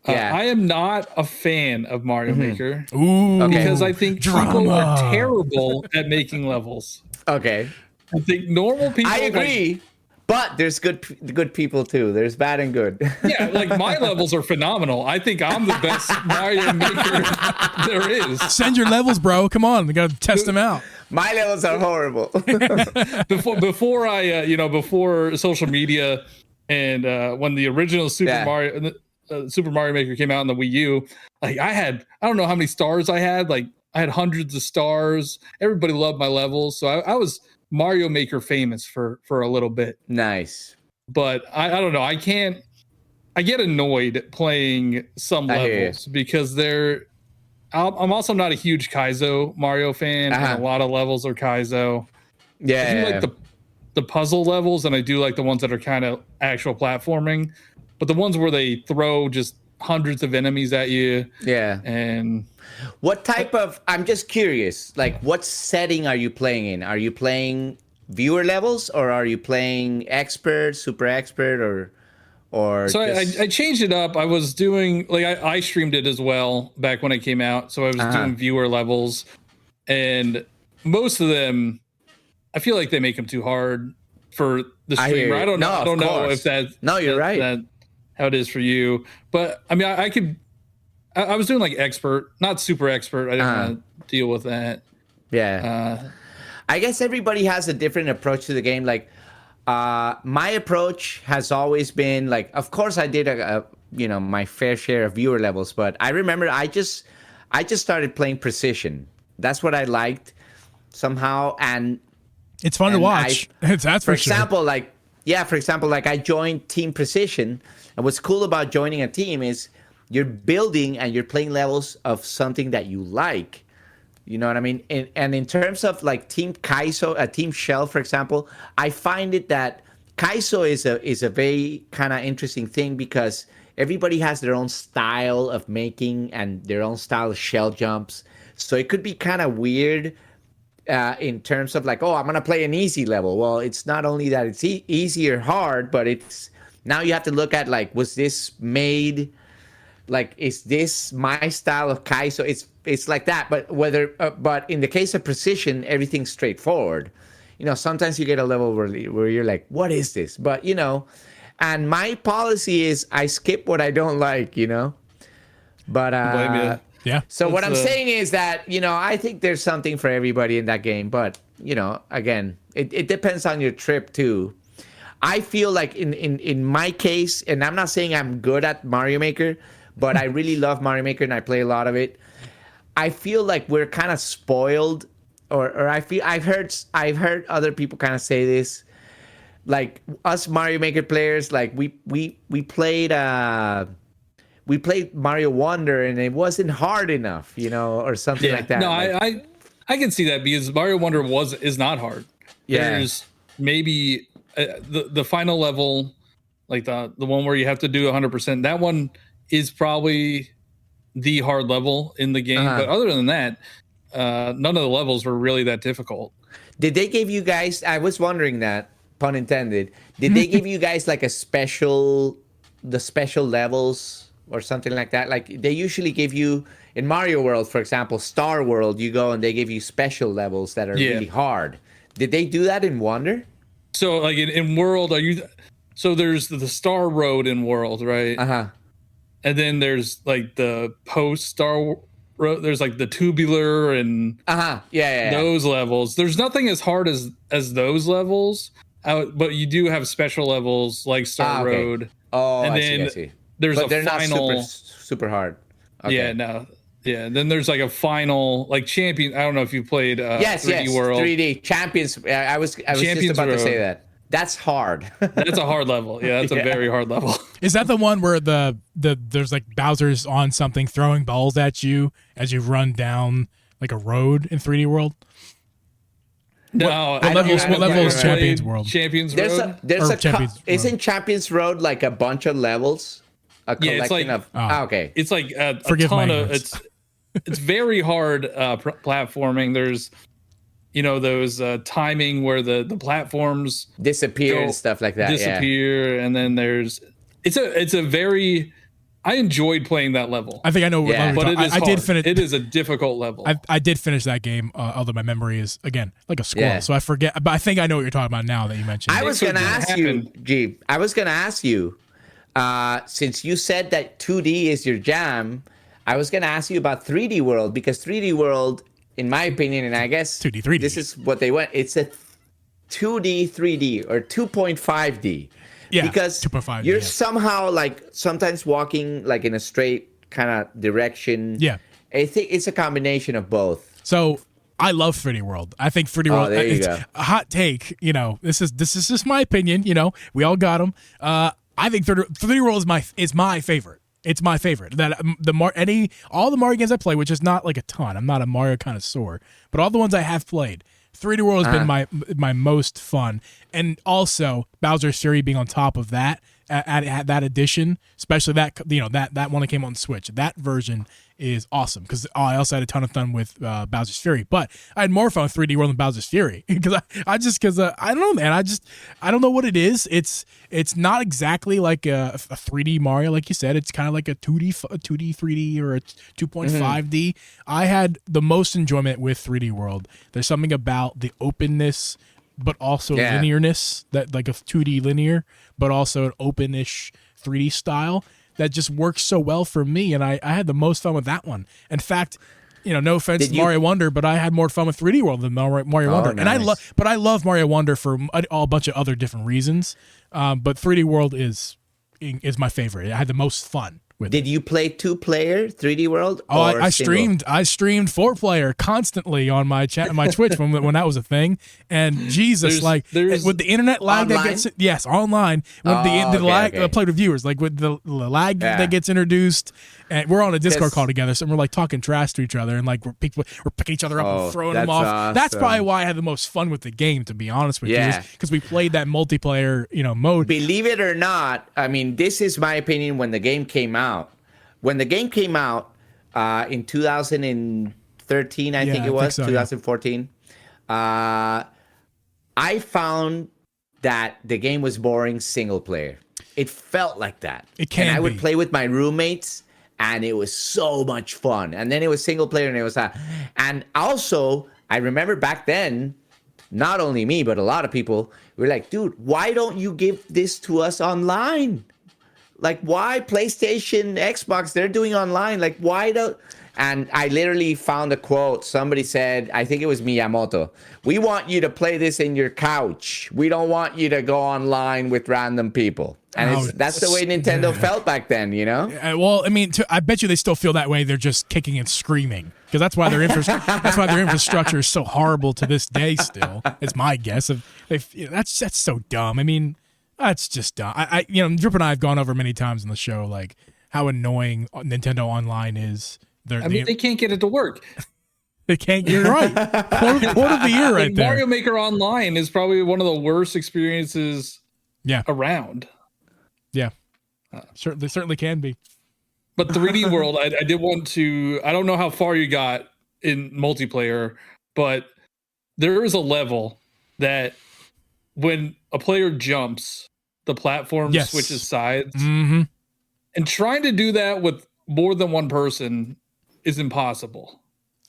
Speaker 2: Yes.
Speaker 3: I am not a fan of Mario Maker.
Speaker 1: Ooh,
Speaker 3: because I think people are terrible at making levels.
Speaker 2: Okay.
Speaker 3: I think normal people.
Speaker 2: I agree, but there's good people too. There's bad and good.
Speaker 3: Yeah, like my levels are phenomenal. I think I'm the best Mario Maker there is.
Speaker 1: Send your levels, bro. Come on, we gotta test them out.
Speaker 2: My levels are horrible.
Speaker 3: before I, before social media, and when the original Super Mario Maker came out on the Wii U, like I don't know how many stars I had. Like I had hundreds of stars. Everybody loved my levels, so I was Mario Maker famous for a little bit.
Speaker 2: Nice.
Speaker 3: But I don't know. I get annoyed playing some levels because I'm also not a huge Kaizo Mario fan, and a lot of levels are Kaizo.
Speaker 2: Yeah.
Speaker 3: I do like the puzzle levels, and I do like the ones that are kind of actual platforming. But the ones where they throw just hundreds of enemies at you.
Speaker 2: Yeah.
Speaker 3: And
Speaker 2: what type of? I'm just curious. Like, what setting are you playing in? Are you playing viewer levels, or are you playing expert, super expert, or?
Speaker 3: So I changed it up. I was doing like I streamed it as well back when it came out. So I was doing viewer levels, and most of them, I feel like they make them too hard for the streamer. I don't know. I don't know if that's
Speaker 2: you're right.
Speaker 3: That how it is for you, but I mean, I was doing like expert, not super expert. I didn't want to deal with that.
Speaker 2: Yeah. I guess everybody has a different approach to the game. Like, my approach has always been like, of course, I did my fair share of viewer levels, but I remember I just started playing precision. That's what I liked somehow, and
Speaker 1: it's fun to watch. That's for sure.
Speaker 2: For example, like I joined Team Precision, and what's cool about joining a team is you're building and you're playing levels of something that you like. You know what I mean? And in terms of like Team Kaizo, Team Shell, for example, I find it that Kaizo is a very kind of interesting thing because everybody has their own style of making and their own style of shell jumps. So it could be kind of weird in terms of like, oh, I'm going to play an easy level. Well, it's not only that it's easy or hard, but it's now you have to look at like, was this made, like, is this my style of Kaizo? It's like that. But but in the case of precision, everything's straightforward. You know, sometimes you get a level where you're like, what is this? But, you know, and my policy is I skip what I don't like, you know, but,
Speaker 1: yeah.
Speaker 2: So what I'm saying is that, you know, I think there's something for everybody in that game. But, you know, again, it depends on your trip, too. I feel like in my case, and I'm not saying I'm good at Mario Maker, but I really love Mario Maker and I play a lot of it. I feel like we're kind of spoiled, or I feel I've heard other people kind of say this. Like us Mario Maker players, like we played Mario Wonder and it wasn't hard enough, you know, or something like that.
Speaker 3: No,
Speaker 2: like,
Speaker 3: I can see that because Mario Wonder is not hard.
Speaker 2: Yeah.
Speaker 3: There's maybe the final level, like the one where you have to do 100%. That one is probably the hard level in the game. But other than that, none of the levels were really that difficult.
Speaker 2: Did they give you guys, I was wondering that, pun intended, did they give you guys like the special levels or something like that? Like they usually give you, in Mario World, for example, Star World, you go and they give you special levels that are really hard. Did they do that in Wonder?
Speaker 3: So like in World, so there's the Star Road in World, right? And then there's like the post Star Road. There's like the tubular and those levels. There's nothing as hard as those levels, but you do have special levels like Star Road.
Speaker 2: Oh,
Speaker 3: and
Speaker 2: I see.
Speaker 3: There's
Speaker 2: but
Speaker 3: a
Speaker 2: they're
Speaker 3: final,
Speaker 2: not super hard. Okay.
Speaker 3: Yeah, no. Yeah, then there's like a final, like Champion. I don't know if you played 3D World.
Speaker 2: 3D Champions. I was
Speaker 3: Champions
Speaker 2: just about
Speaker 3: Road.
Speaker 2: to say that. That's hard.
Speaker 3: That's a hard level. Yeah, that's a very hard level.
Speaker 1: Is that the one where there's like Bowser's on something throwing balls at you as you run down like a road in 3D World?
Speaker 3: No,
Speaker 1: what level is Champions World?
Speaker 3: Champions Road.
Speaker 2: Isn't Champions Road like a bunch of levels? A collection of. Okay.
Speaker 3: It's like a ton of. It's very hard platforming. There's, you know, those timing where the platforms
Speaker 2: disappear and stuff like that.
Speaker 3: Disappear, and then it's a very. I enjoyed playing that level.
Speaker 1: I think I know what level.
Speaker 3: But
Speaker 1: I did finish.
Speaker 3: It is a difficult level.
Speaker 1: I did finish that game, although my memory is again like a squirrel, so I forget. But I think I know what you're talking about now that you mentioned.
Speaker 2: I was going to ask you, Geeb. I was going to ask you, since you said that 2D is your jam, I was going to ask you about 3D World, because 3D World, in my opinion, and I guess
Speaker 1: 2D, 3D.
Speaker 2: This is what they went. It's a 2D, 3D, or 2.5D.
Speaker 1: Yeah,
Speaker 2: because
Speaker 1: 2.5D,
Speaker 2: you're somehow like sometimes walking like in a straight kind of direction.
Speaker 1: Yeah,
Speaker 2: I think it's a combination of both.
Speaker 1: So I love 3D World. I think 3D World.
Speaker 2: There you
Speaker 1: it's
Speaker 2: go.
Speaker 1: a hot take. You know, this is just my opinion. You know, we all got them. I think 3D World is my favorite. It's my favorite. That all the Mario games I play, which is not like a ton. I'm not a Mario connoisseur, but all the ones I have played, 3D World has been my most fun. And also Bowser's Fury being on top of that at that edition, especially that that one that came on Switch. That version is awesome because I also had a ton of fun with Bowser's Fury, but I had more fun with 3D World than Bowser's Fury because I don't know, man. I don't know what it is. It's not exactly like a 3D Mario, like you said. It's kind of like a 2D 3D or a 2.5D. I had the most enjoyment with 3D World. There's something about the openness, but also linearness, that like a 2D linear, but also an open-ish 3D style that just works so well for me, and I had the most fun with that one. In fact, no offense to Mario Wonder, but I had more fun with 3D World than Mario Wonder.
Speaker 2: Nice.
Speaker 1: And I love Mario Wonder for a bunch of other different reasons. But 3D World is my favorite. I had the most fun with
Speaker 2: Did you play 2-player 3D World?
Speaker 1: Oh, I streamed 4-player constantly on my Twitch when that was a thing. And Jesus, there's with the internet lag
Speaker 2: online?
Speaker 1: that gets online, when the lag played with viewers, like with the lag that gets introduced, and we're on a Discord call together, so we're like talking trash to each other, and like we're picking each other up and throwing them off.
Speaker 2: Awesome.
Speaker 1: That's probably why I had the most fun with the game, to be honest with you, because we played that multiplayer mode.
Speaker 2: Believe it or not, I mean, this is my opinion. When the game came out. When the game came out in 2013, I think it was, 2014, I found that the game was boring single player. It felt like that. And I would play with my roommates, and it was so much fun. And then it was single player, and it was and also, I remember back then, not only me, but a lot of people were like, dude, why don't you give this to us online? Like, why PlayStation, Xbox, they're doing online. Like, why don't... And I literally found a quote. Somebody said, I think it was Miyamoto, we want you to play this in your couch. We don't want you to go online with random people. And that's the way Nintendo felt back then,
Speaker 1: Well, I mean, I bet you they still feel that way. They're just kicking and screaming because that's why their infrastructure is so horrible to this day. Still, it's my guess. That's so dumb. I mean... That's just dumb. Drip and I have gone over many times on the show, like how annoying Nintendo Online is.
Speaker 3: They can't get it to work.
Speaker 1: They can't get it right. Quote of the year right there.
Speaker 3: Mario Maker Online is probably one of the worst experiences around.
Speaker 1: Yeah. Certainly can be.
Speaker 3: But 3D World, I did want to... I don't know how far you got in multiplayer, but there is a level that when a player jumps... the platform switches sides, and trying to do that with more than one person is impossible.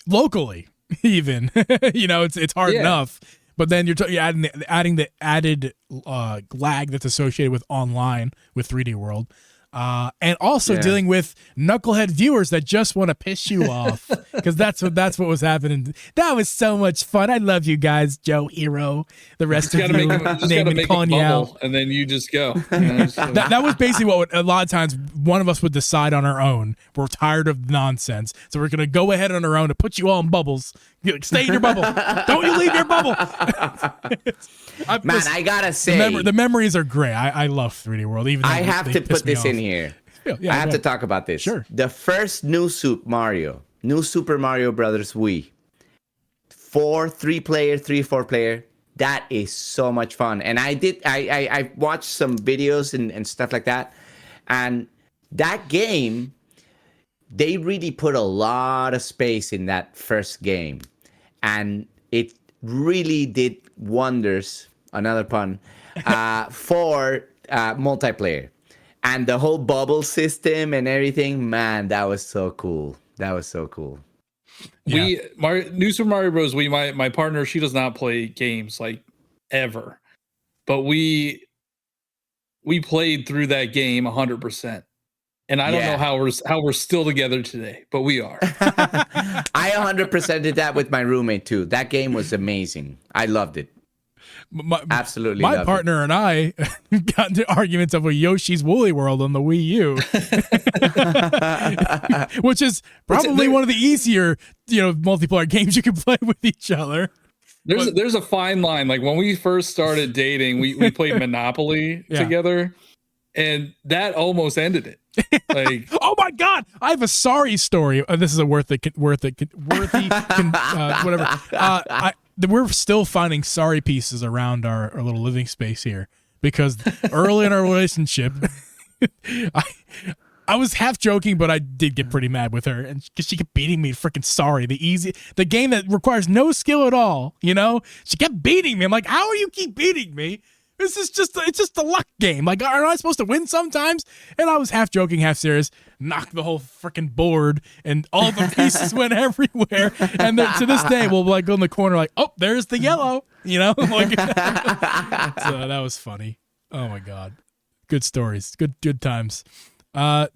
Speaker 1: Locally, even it's hard enough, but then you're adding the added lag that's associated with online with 3D World. And also dealing with knucklehead viewers that just want to piss you off because that's what was happening. That was so much fun. I love you guys, Joe Hero, the rest of you, naming calling you out,
Speaker 3: and then you just go.
Speaker 1: That was basically what a lot of times one of us would decide on our own. We're tired of nonsense, so we're gonna go ahead on our own to put you all in bubbles. Stay in your bubble. Don't you leave your bubble.
Speaker 2: I gotta say,
Speaker 1: the memories are great. I love 3D World. Even
Speaker 2: I have to put this in here. I have to talk about this.
Speaker 1: Sure.
Speaker 2: The first new Super Mario Brothers Wii, 3-player, 4-player. That is so much fun. And I watched some videos and stuff like that. And that game, they really put a lot of space in that first game. And it really did wonders, another pun, for multiplayer. And the whole bubble system and everything, man, that was so cool. New Super
Speaker 3: Mario Bros. My partner, she does not play games like ever, but we played through that game 100%. And I don't know how we're still together today, but we are.
Speaker 2: I 100% did that with my roommate too. That game was amazing. I loved it. Absolutely.
Speaker 1: My partner and I got into arguments over Yoshi's Woolly World on the Wii U, which is probably one of the easier, multiplayer games you can play with each other.
Speaker 3: There's a fine line. Like when we first started dating, we played Monopoly together, and that almost ended it. Like,
Speaker 1: oh my God, I have a sorry story. This is a worthy whatever. We're still finding sorry pieces around our little living space here because early in our relationship, I was half joking, but I did get pretty mad with her, and because she kept beating me. Freaking sorry, the game that requires no skill at all. She kept beating me. I'm like, how are you keep beating me? It's just a luck game. Like, aren't I supposed to win sometimes? And I was half joking, half serious. Knocked the whole freaking board, and all the pieces went everywhere. And then to this day, we'll like go in the corner, like, oh, there's the yellow. Like, so that was funny. Oh my god, good stories, good times.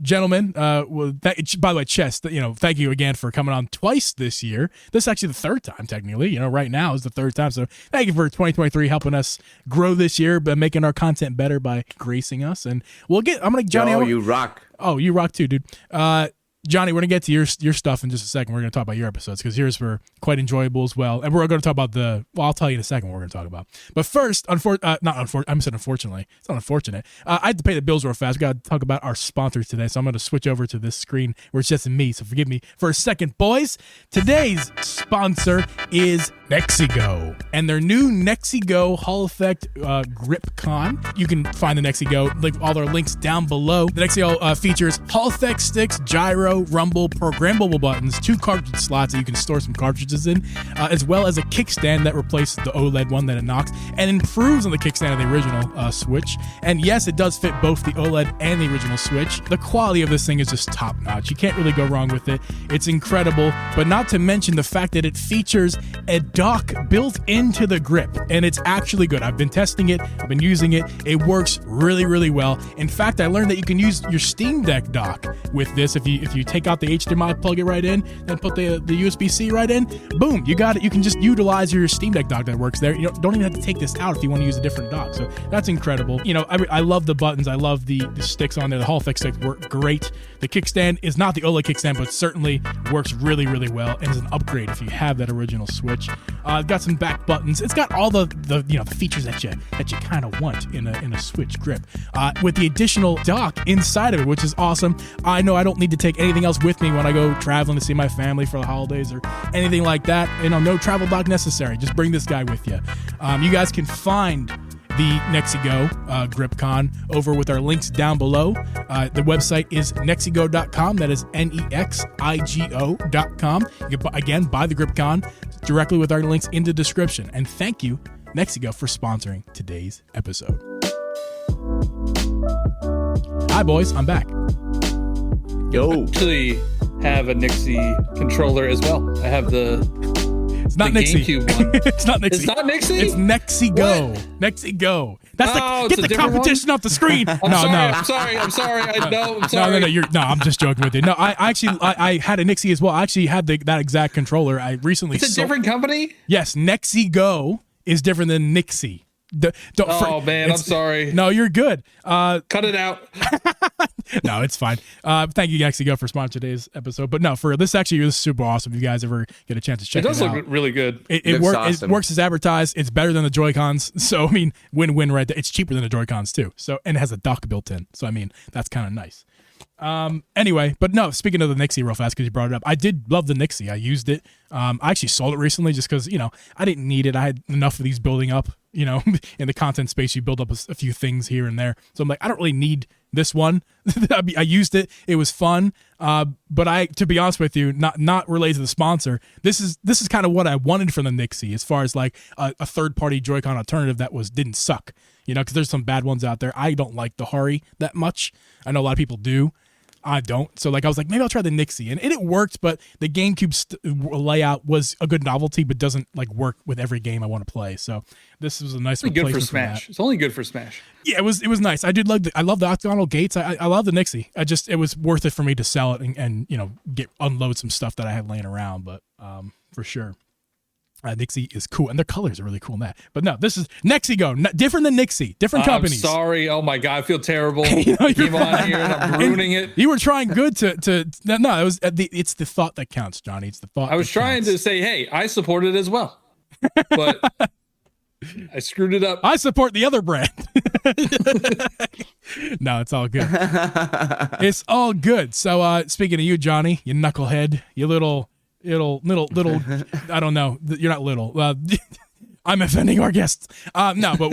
Speaker 1: Gentlemen, by the way, Chess, thank you again for coming on twice this year. This is actually the third time, technically. Right now is the third time. So thank you for 2023 helping us grow this year, but making our content better by gracing us. And Johnny.
Speaker 2: Oh, you rock.
Speaker 1: Oh, you rock too, dude. Johnny, we're going to get to your stuff in just a second. We're going to talk about your episodes because yours were quite enjoyable as well. And we're going to talk about I'll tell you in a second what we're going to talk about. But first, unfortunately. It's not unfortunate. I had to pay the bills real fast. We got to talk about our sponsors today. So I'm going to switch over to this screen where it's just me. So forgive me for a second, boys. Today's sponsor is Nexigo and their new Nexigo Hall Effect Grip Con. You can find the Nexigo, like all their links down below. The Nexigo features Hall Effect sticks, gyro, rumble, programmable buttons, 2 cartridge slots that you can store some cartridges in, as well as a kickstand that replaces the OLED one that it knocks and improves on the kickstand of the original Switch. And yes, it does fit both the OLED and the original Switch. The quality of this thing is just top notch. You can't really go wrong with it. It's incredible, but not to mention the fact that it features a dock built into the grip, and it's actually good. I've been testing it. I've been using it. It works really, really well. In fact, I learned that you can use your Steam Deck dock with this. If you take out the HDMI, plug it right in, then put the USB-C right in, boom, you got it. You can just utilize your Steam Deck dock that works there. You don't even have to take this out if you want to use a different dock. So that's incredible. I love the buttons. I love the sticks on there. The Hall Effect sticks work great. The kickstand is not the OLED kickstand, but certainly works really, really well and is an upgrade if you have that original Switch. It's got some back buttons. It's got all the features that you kind of want in a Switch grip. With the additional dock inside of it, which is awesome. I know I don't need to take anything else with me when I go traveling to see my family for the holidays or anything like that. No travel dock necessary. Just bring this guy with you. You guys can find the Nexigo GripCon over with our links down below. The website is nexigo.com. That is nexigo.com. You can, again, buy the GripCon directly with our links in the description. And thank you, Nexigo, for sponsoring today's episode. Hi, boys. I'm back.
Speaker 2: Yo.
Speaker 3: Actually have a Nixie controller as well. I have
Speaker 1: It's not Nixie.
Speaker 3: GameCube one.
Speaker 1: It's not Nixie.
Speaker 3: It's not Nixie?
Speaker 1: It's Nexigo.
Speaker 3: What?
Speaker 1: Nexigo. That's
Speaker 3: it's
Speaker 1: get the competition off the screen.
Speaker 3: I'm sorry. I'm sorry. I'm sorry.
Speaker 1: No, I'm just joking with you. No, I had a Nixie as well. I actually had that exact controller. I recently
Speaker 3: It's a different company?
Speaker 1: Yes, Nexigo is different than Nixie.
Speaker 3: I'm sorry.
Speaker 1: No, you're good.
Speaker 3: Cut it out.
Speaker 1: No, it's fine. Thank you, Nexigo, for sponsoring today's episode. But no, for this actually is super awesome. If you guys ever get a chance to check it out.
Speaker 3: It does look really good.
Speaker 1: It works as advertised. It's better than the Joy-Cons. So, win-win right there. It's cheaper than the Joy-Cons, too. So, and it has a dock built in. So, that's kind of nice. Anyway, but no, speaking of the Nixie real fast, because you brought it up, I did love the Nixie. I used it. I actually sold it recently just because, I didn't need it. I had enough of these building up, in the content space. You build up a few things here and there. So I'm like, I don't really need this one. I used it. It was fun. But to be honest with you, not related to the sponsor, this is kind of what I wanted from the Nixie as far as like a third party Joy-Con alternative that didn't suck, because there's some bad ones out there. I don't like the Hari that much. I know a lot of people do. I don't. So I was like, maybe I'll try the Nixie, and it worked. But the GameCube layout was a good novelty, but doesn't work with every game I want to play. So this was a nice replacement.
Speaker 3: Good for Smash. It's only good for Smash.
Speaker 1: Yeah, it was nice. I did I love the octagonal gates. I love the Nixie. It was worth it for me to sell it and unload some stuff that I had laying around. But for sure. Nixie is cool, and their colors are really cool in that. But no, this is Nexigo, different than Nixie, different companies.
Speaker 3: I'm sorry. Oh my god, I feel terrible. Came on here and I'm ruining it.
Speaker 1: You were trying good to no. It was it's the thought that counts, Johnny. It's the thought.
Speaker 3: I was trying to say, hey, I support it as well, but I screwed it up.
Speaker 1: I support the other brand. No, it's all good. It's all good. So speaking of you, Johnny, you knucklehead, you little I don't know. You're not little. I'm offending our guests. No, but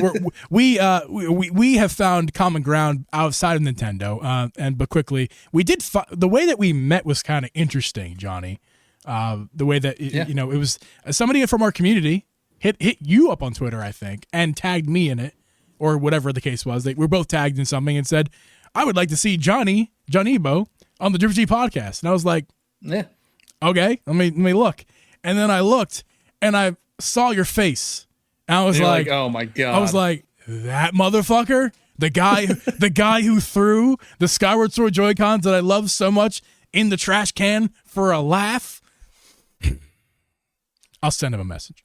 Speaker 1: we have found common ground outside of Nintendo. But quickly, we did the way that we met was kind of interesting, Johnny. The way that it was somebody from our community hit you up on Twitter, I think, and tagged me in it, or whatever the case was. We're both tagged in something and said, "I would like to see Johniibo on the Drip podcast." And I was like,
Speaker 3: "Yeah,
Speaker 1: okay, let me look." And then I looked and I saw your face. And I was like,
Speaker 3: "Oh my god!"
Speaker 1: I was like, "That motherfucker, the guy who threw the Skyward Sword Joy-Cons that I love so much in the trash can for a laugh." I'll send him a message.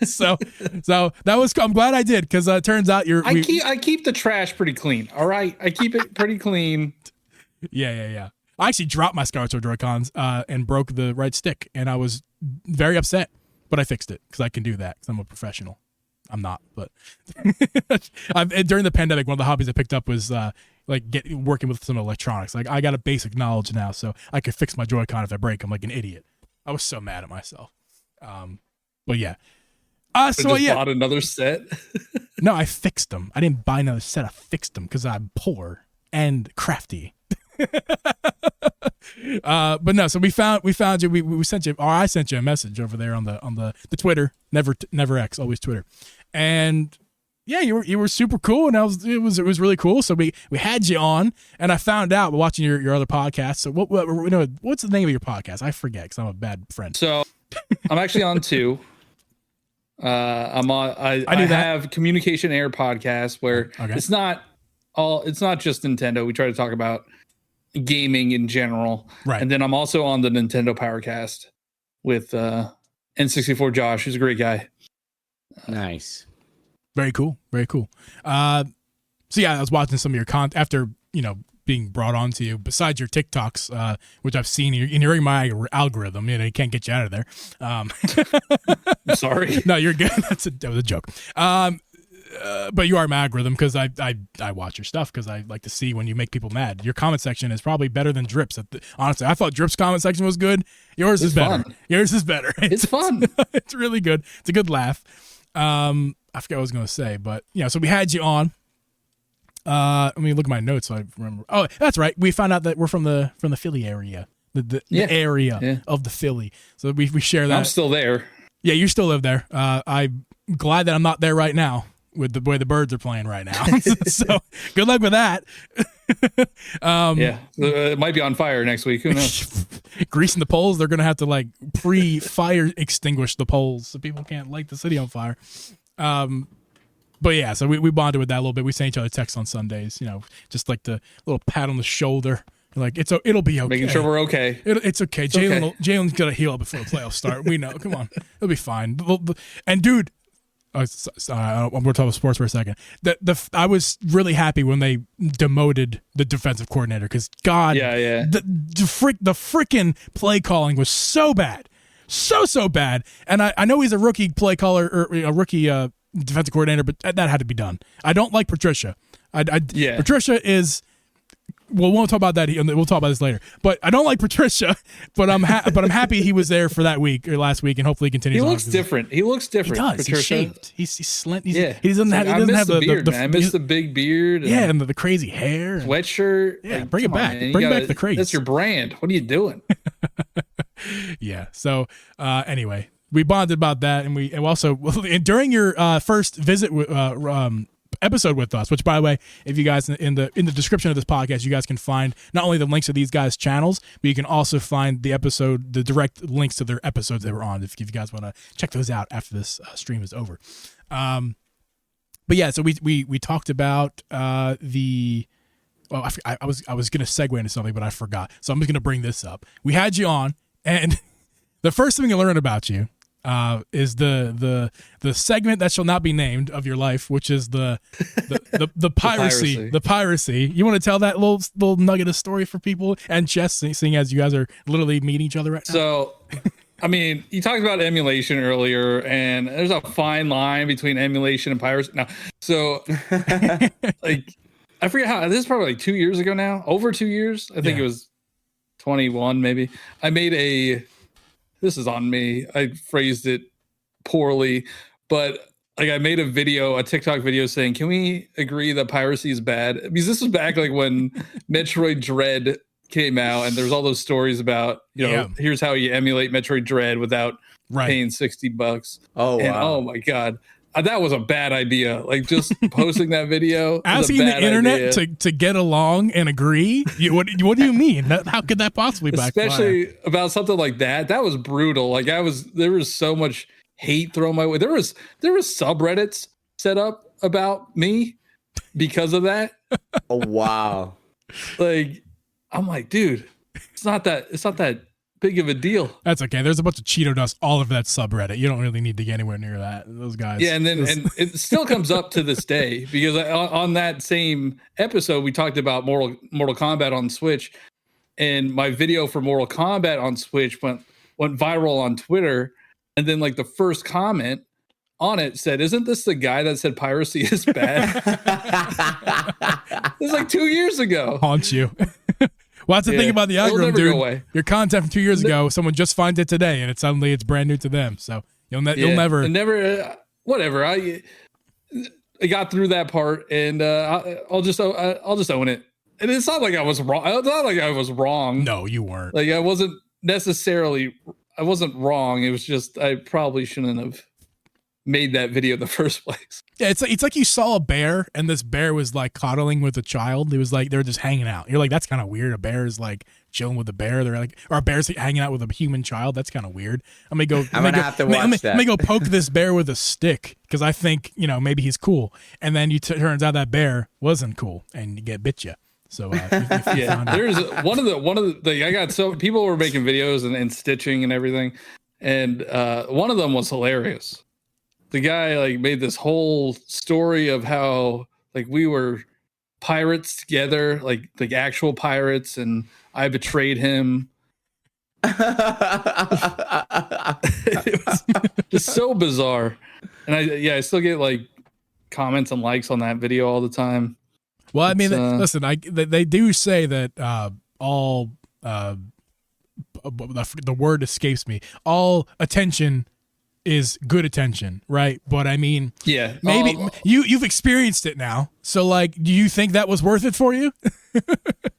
Speaker 1: so that was. I'm glad I did, because it turns out I
Speaker 3: keep the trash pretty clean. All right, I keep it pretty clean.
Speaker 1: Yeah. I actually dropped my Skyward Sword Joy-Cons and broke the right stick, and I was very upset, but I fixed it because I can do that because I'm a professional. I'm not, but during the pandemic, one of the hobbies I picked up was working with some electronics. Like, I got a basic knowledge now, so I could fix my Joy-Con if I break them like an idiot. I was so mad at myself. But yeah.
Speaker 3: Bought another set?
Speaker 1: No, I fixed them. I didn't buy another set. I fixed them because I'm poor and crafty. But no, so we found you. We sent you, or I sent you a message over there on the Twitter, never X, always Twitter, and yeah, you were super cool, and it was really cool. So we had you on, and I found out watching your other podcast. So what's the name of your podcast? I forget because I'm a bad friend.
Speaker 3: So I'm actually on two. I'm on. I have Communication Air podcast where it's not just Nintendo. We try to talk about gaming in general,
Speaker 1: right? And
Speaker 3: then I'm also on the Nintendo Powercast with N64 Josh, who's a great guy.
Speaker 2: Nice,
Speaker 1: very cool. So yeah, I was watching some of your content after being brought on to you. Besides your TikToks, which I've seen, you're in my algorithm. You can't get you out of there.
Speaker 3: I'm sorry.
Speaker 1: No, you're good. That was a joke. But you are my algorithm because I watch your stuff because I like to see when you make people mad. Your comment section is probably better than Drip's. Honestly, I thought Drip's comment section was good. Yours is better. Yours is better.
Speaker 3: It's fun.
Speaker 1: It's really good. It's a good laugh. I forget what I was going to say, but so we had you on. Let me look at my notes so I remember. Oh, that's right. We found out that we're from the Philly area, the area of the Philly. So we share that.
Speaker 3: I'm still there.
Speaker 1: Yeah, you still live there. I'm glad that I'm not there right now with the way the Birds are playing right now. So good luck with that.
Speaker 3: It might be on fire next week. Who knows?
Speaker 1: Greasing the poles. They're going to have to pre-fire extinguish the poles so people can't light the city on fire. But yeah, so we bonded with that a little bit. We sent each other texts on Sundays, just like the little pat on the shoulder. Like, it'll be okay.
Speaker 3: Making sure we're okay.
Speaker 1: It's okay. Jalen's got to heal up before the playoffs start. We know. Come on. It'll be fine. And dude, I'm going to talk about sports for a second. I was really happy when they demoted the defensive coordinator because, God, the freaking play calling was so bad. So bad. And I know he's a rookie play caller or a rookie defensive coordinator, but that had to be done. I don't like Patricia. Patricia is. Well, we'll talk about that. We'll talk about this later. But I don't like Patricia. But I'm happy he was there for that week or last week, and hopefully he continues.
Speaker 3: He looks different. He looks different.
Speaker 1: He does.
Speaker 3: Patricia.
Speaker 1: He's shaved. He's slim. He
Speaker 3: doesn't have. I miss the beard, man. I miss the big beard.
Speaker 1: And the crazy hair.
Speaker 3: Sweatshirt.
Speaker 1: Yeah, bring it back. Bring back the craze.
Speaker 3: That's your brand. What are you doing?
Speaker 1: Yeah. So anyway, we bonded about that, and we also during your first visit episode with us, which by the way, if you guys in the description of this podcast, you guys can find not only the links to these guys' channels, but you can also find the direct links to their episodes they were on if you guys want to check those out after this stream is over. But yeah, so we talked about I was going to segue into something, but I forgot. So I'm just going to bring this up. We had you on, and the first thing you learn about you is the segment that shall not be named of your life, which is the piracy. The piracy. You want to tell that little nugget of story for people and Jess, seeing as you guys are literally meeting each other right now?
Speaker 3: So, I mean, you talked about emulation earlier, and there's a fine line between emulation and piracy. Now, so I forget how. This is probably 2 years ago now. Over 2 years. I think it was 21 maybe. I made this is on me. I phrased it poorly, but like I made a TikTok video saying, can we agree that piracy is bad? Because this was back like when Metroid Dread came out, and there's all those stories about, here's how you emulate Metroid Dread without paying $60.
Speaker 2: Oh,
Speaker 3: and
Speaker 2: wow.
Speaker 3: Oh my God. That was a bad idea. Like just posting that video.
Speaker 1: Asking the internet to get along and agree. What do you mean? How could that possibly backfire?
Speaker 3: Especially about something like that. That was brutal. Like there was so much hate thrown my way. There was subreddits set up about me because of that.
Speaker 2: Oh wow.
Speaker 3: Like I'm like, dude, it's not that big of a deal.
Speaker 1: That's okay. There's a bunch of Cheeto dust all over that subreddit. You don't really need to get anywhere near that. Those guys.
Speaker 3: Yeah, and it still comes up to this day because on that same episode we talked about Mortal Kombat on Switch, and my video for Mortal Kombat on Switch went viral on Twitter, and then like the first comment on it said, "Isn't this the guy that said piracy is bad?" It was like 2 years ago.
Speaker 1: Haunts you. Well, that's the thing about the algorithm, dude. Your content from 2 years ago, someone just finds it today, and it's brand new to them. So you'll never.
Speaker 3: Whatever. I got through that part, and I'll just own it. And it's not like I was wrong. It's not like I was wrong.
Speaker 1: No, you weren't.
Speaker 3: Like I wasn't wrong. It was just I probably shouldn't have made that video in the first place. Yeah,
Speaker 1: it's like you saw a bear and this bear was like coddling with a child. It was like they were just hanging out. You're like, that's kind of weird. A bear is like chilling with a bear. They're like, or a bear's hanging out with a human child. That's kind of weird. I'm gonna have to watch that. Let me go poke this bear with a stick because I think maybe he's cool. And then turns out that bear wasn't cool and you bit you. So
Speaker 3: there's one of the I got so people were making videos and stitching and everything, and one of them was hilarious. The guy like made this whole story of how like we were pirates together, like actual pirates, and I betrayed him. It was just so bizarre. And I still get like comments and likes on that video all the time.
Speaker 1: Well, I mean, listen, they do say that all the word escapes me. All attention is good attention, right? But I mean,
Speaker 3: yeah,
Speaker 1: maybe you've experienced it now. So like, do you think that was worth it for you?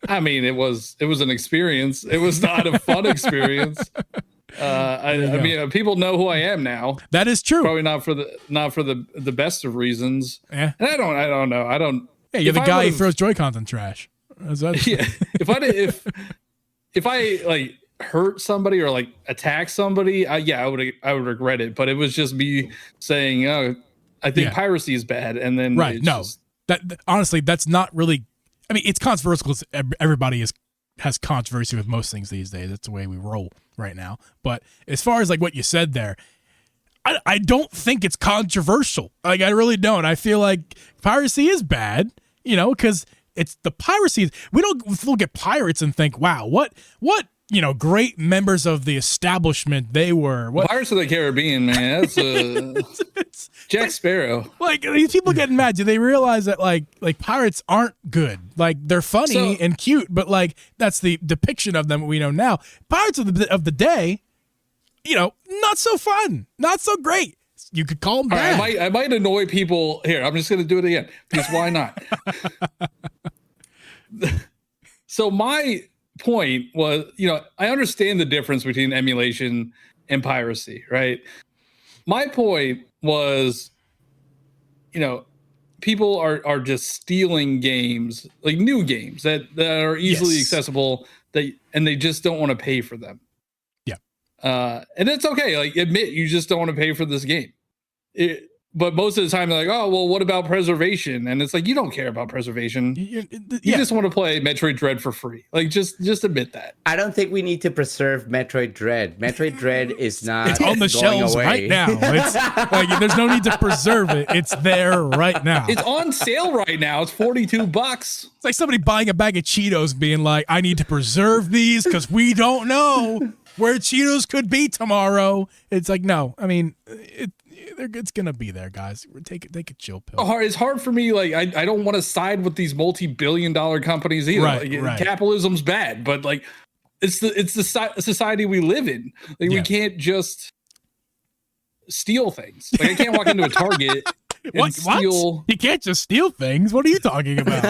Speaker 3: I mean, it was an experience. It was not a fun experience. I mean, people know who I am now.
Speaker 1: That is true.
Speaker 3: Probably not for the best of reasons.
Speaker 1: Yeah.
Speaker 3: And I don't know.
Speaker 1: Hey, you're the guy who throws Joy-Cons in trash.
Speaker 3: Yeah. If I like hurt somebody or like attack somebody, I would regret it. But it was just me saying, "Oh, I think piracy is bad," and then
Speaker 1: right. No, that honestly, that's not really. I mean, it's controversial. Everybody has controversy with most things these days. That's the way we roll right now. But as far as like what you said there, I don't think it's controversial. Like I really don't. I feel like piracy is bad, because it's the piracy. We don't look at pirates and think, wow, what great members of the establishment they were. What?
Speaker 3: Pirates of the Caribbean, man. That's Jack Sparrow.
Speaker 1: Like these people getting mad. Do they realize that like pirates aren't good? Like they're funny and cute, but like that's the depiction of them we know now. Pirates of the day, not so fun, not so great. You could call them bad.
Speaker 3: Right, I might annoy people here. I'm just going to do it again because why not? So my point was, I understand the difference between emulation and piracy, right? My point was, people are just stealing games, like new games that are easily accessible, and they just don't want to pay for them. Yeah. And it's okay. Like admit you just don't want to pay for this game. But most of the time they're like, oh, well, what about preservation? And it's like, you don't care about preservation. You just want to play Metroid Dread for free. Like, just admit that.
Speaker 2: I don't think we need to preserve Metroid Dread. Metroid Dread is not
Speaker 1: It's on the shelves
Speaker 2: away.
Speaker 1: right now. It's like, there's no need to preserve it. It's there right now.
Speaker 3: It's on sale right now. It's $42.
Speaker 1: It's like somebody buying a bag of Cheetos being like, I need to preserve these because we don't know where Cheetos could be tomorrow. It's like, no. I mean, it's gonna be there, guys. Take a chill pill.
Speaker 3: It's hard for me. Like I don't want to side with these multi-billion-dollar companies either. Right. Capitalism's bad, but like it's the society we live in. Like we can't just steal things. Like I can't walk into a Target and steal.
Speaker 1: What? You can't just steal things. What are you talking about?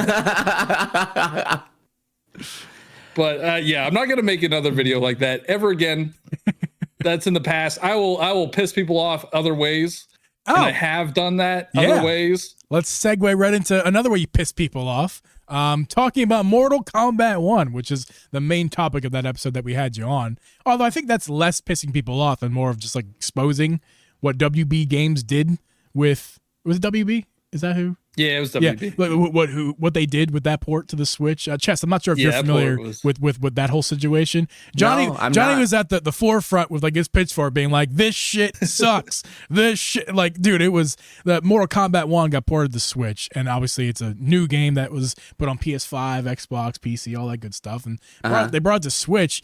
Speaker 3: But yeah, I'm not gonna make another video like that ever again. That's in the past. I will piss people off other ways. And I have done that other ways.
Speaker 1: Let's segue right into another way you piss people off. Talking about Mortal Kombat 1, which is the main topic of that episode that we had you on. Although I think that's less pissing people off and more of just like exposing what WB Games did with, was it WB? Is that who?
Speaker 3: Yeah, it was WB.
Speaker 1: Yeah, what they did with that port to the Switch. Chess, I'm not sure if you're familiar with that whole situation. Johnny was at the forefront with like his pitchfork being like, this shit sucks. This shit, like, dude, it was the Mortal Kombat 1 got ported to the Switch, and obviously it's a new game that was put on PS5, Xbox, PC, all that good stuff, and they brought it to Switch,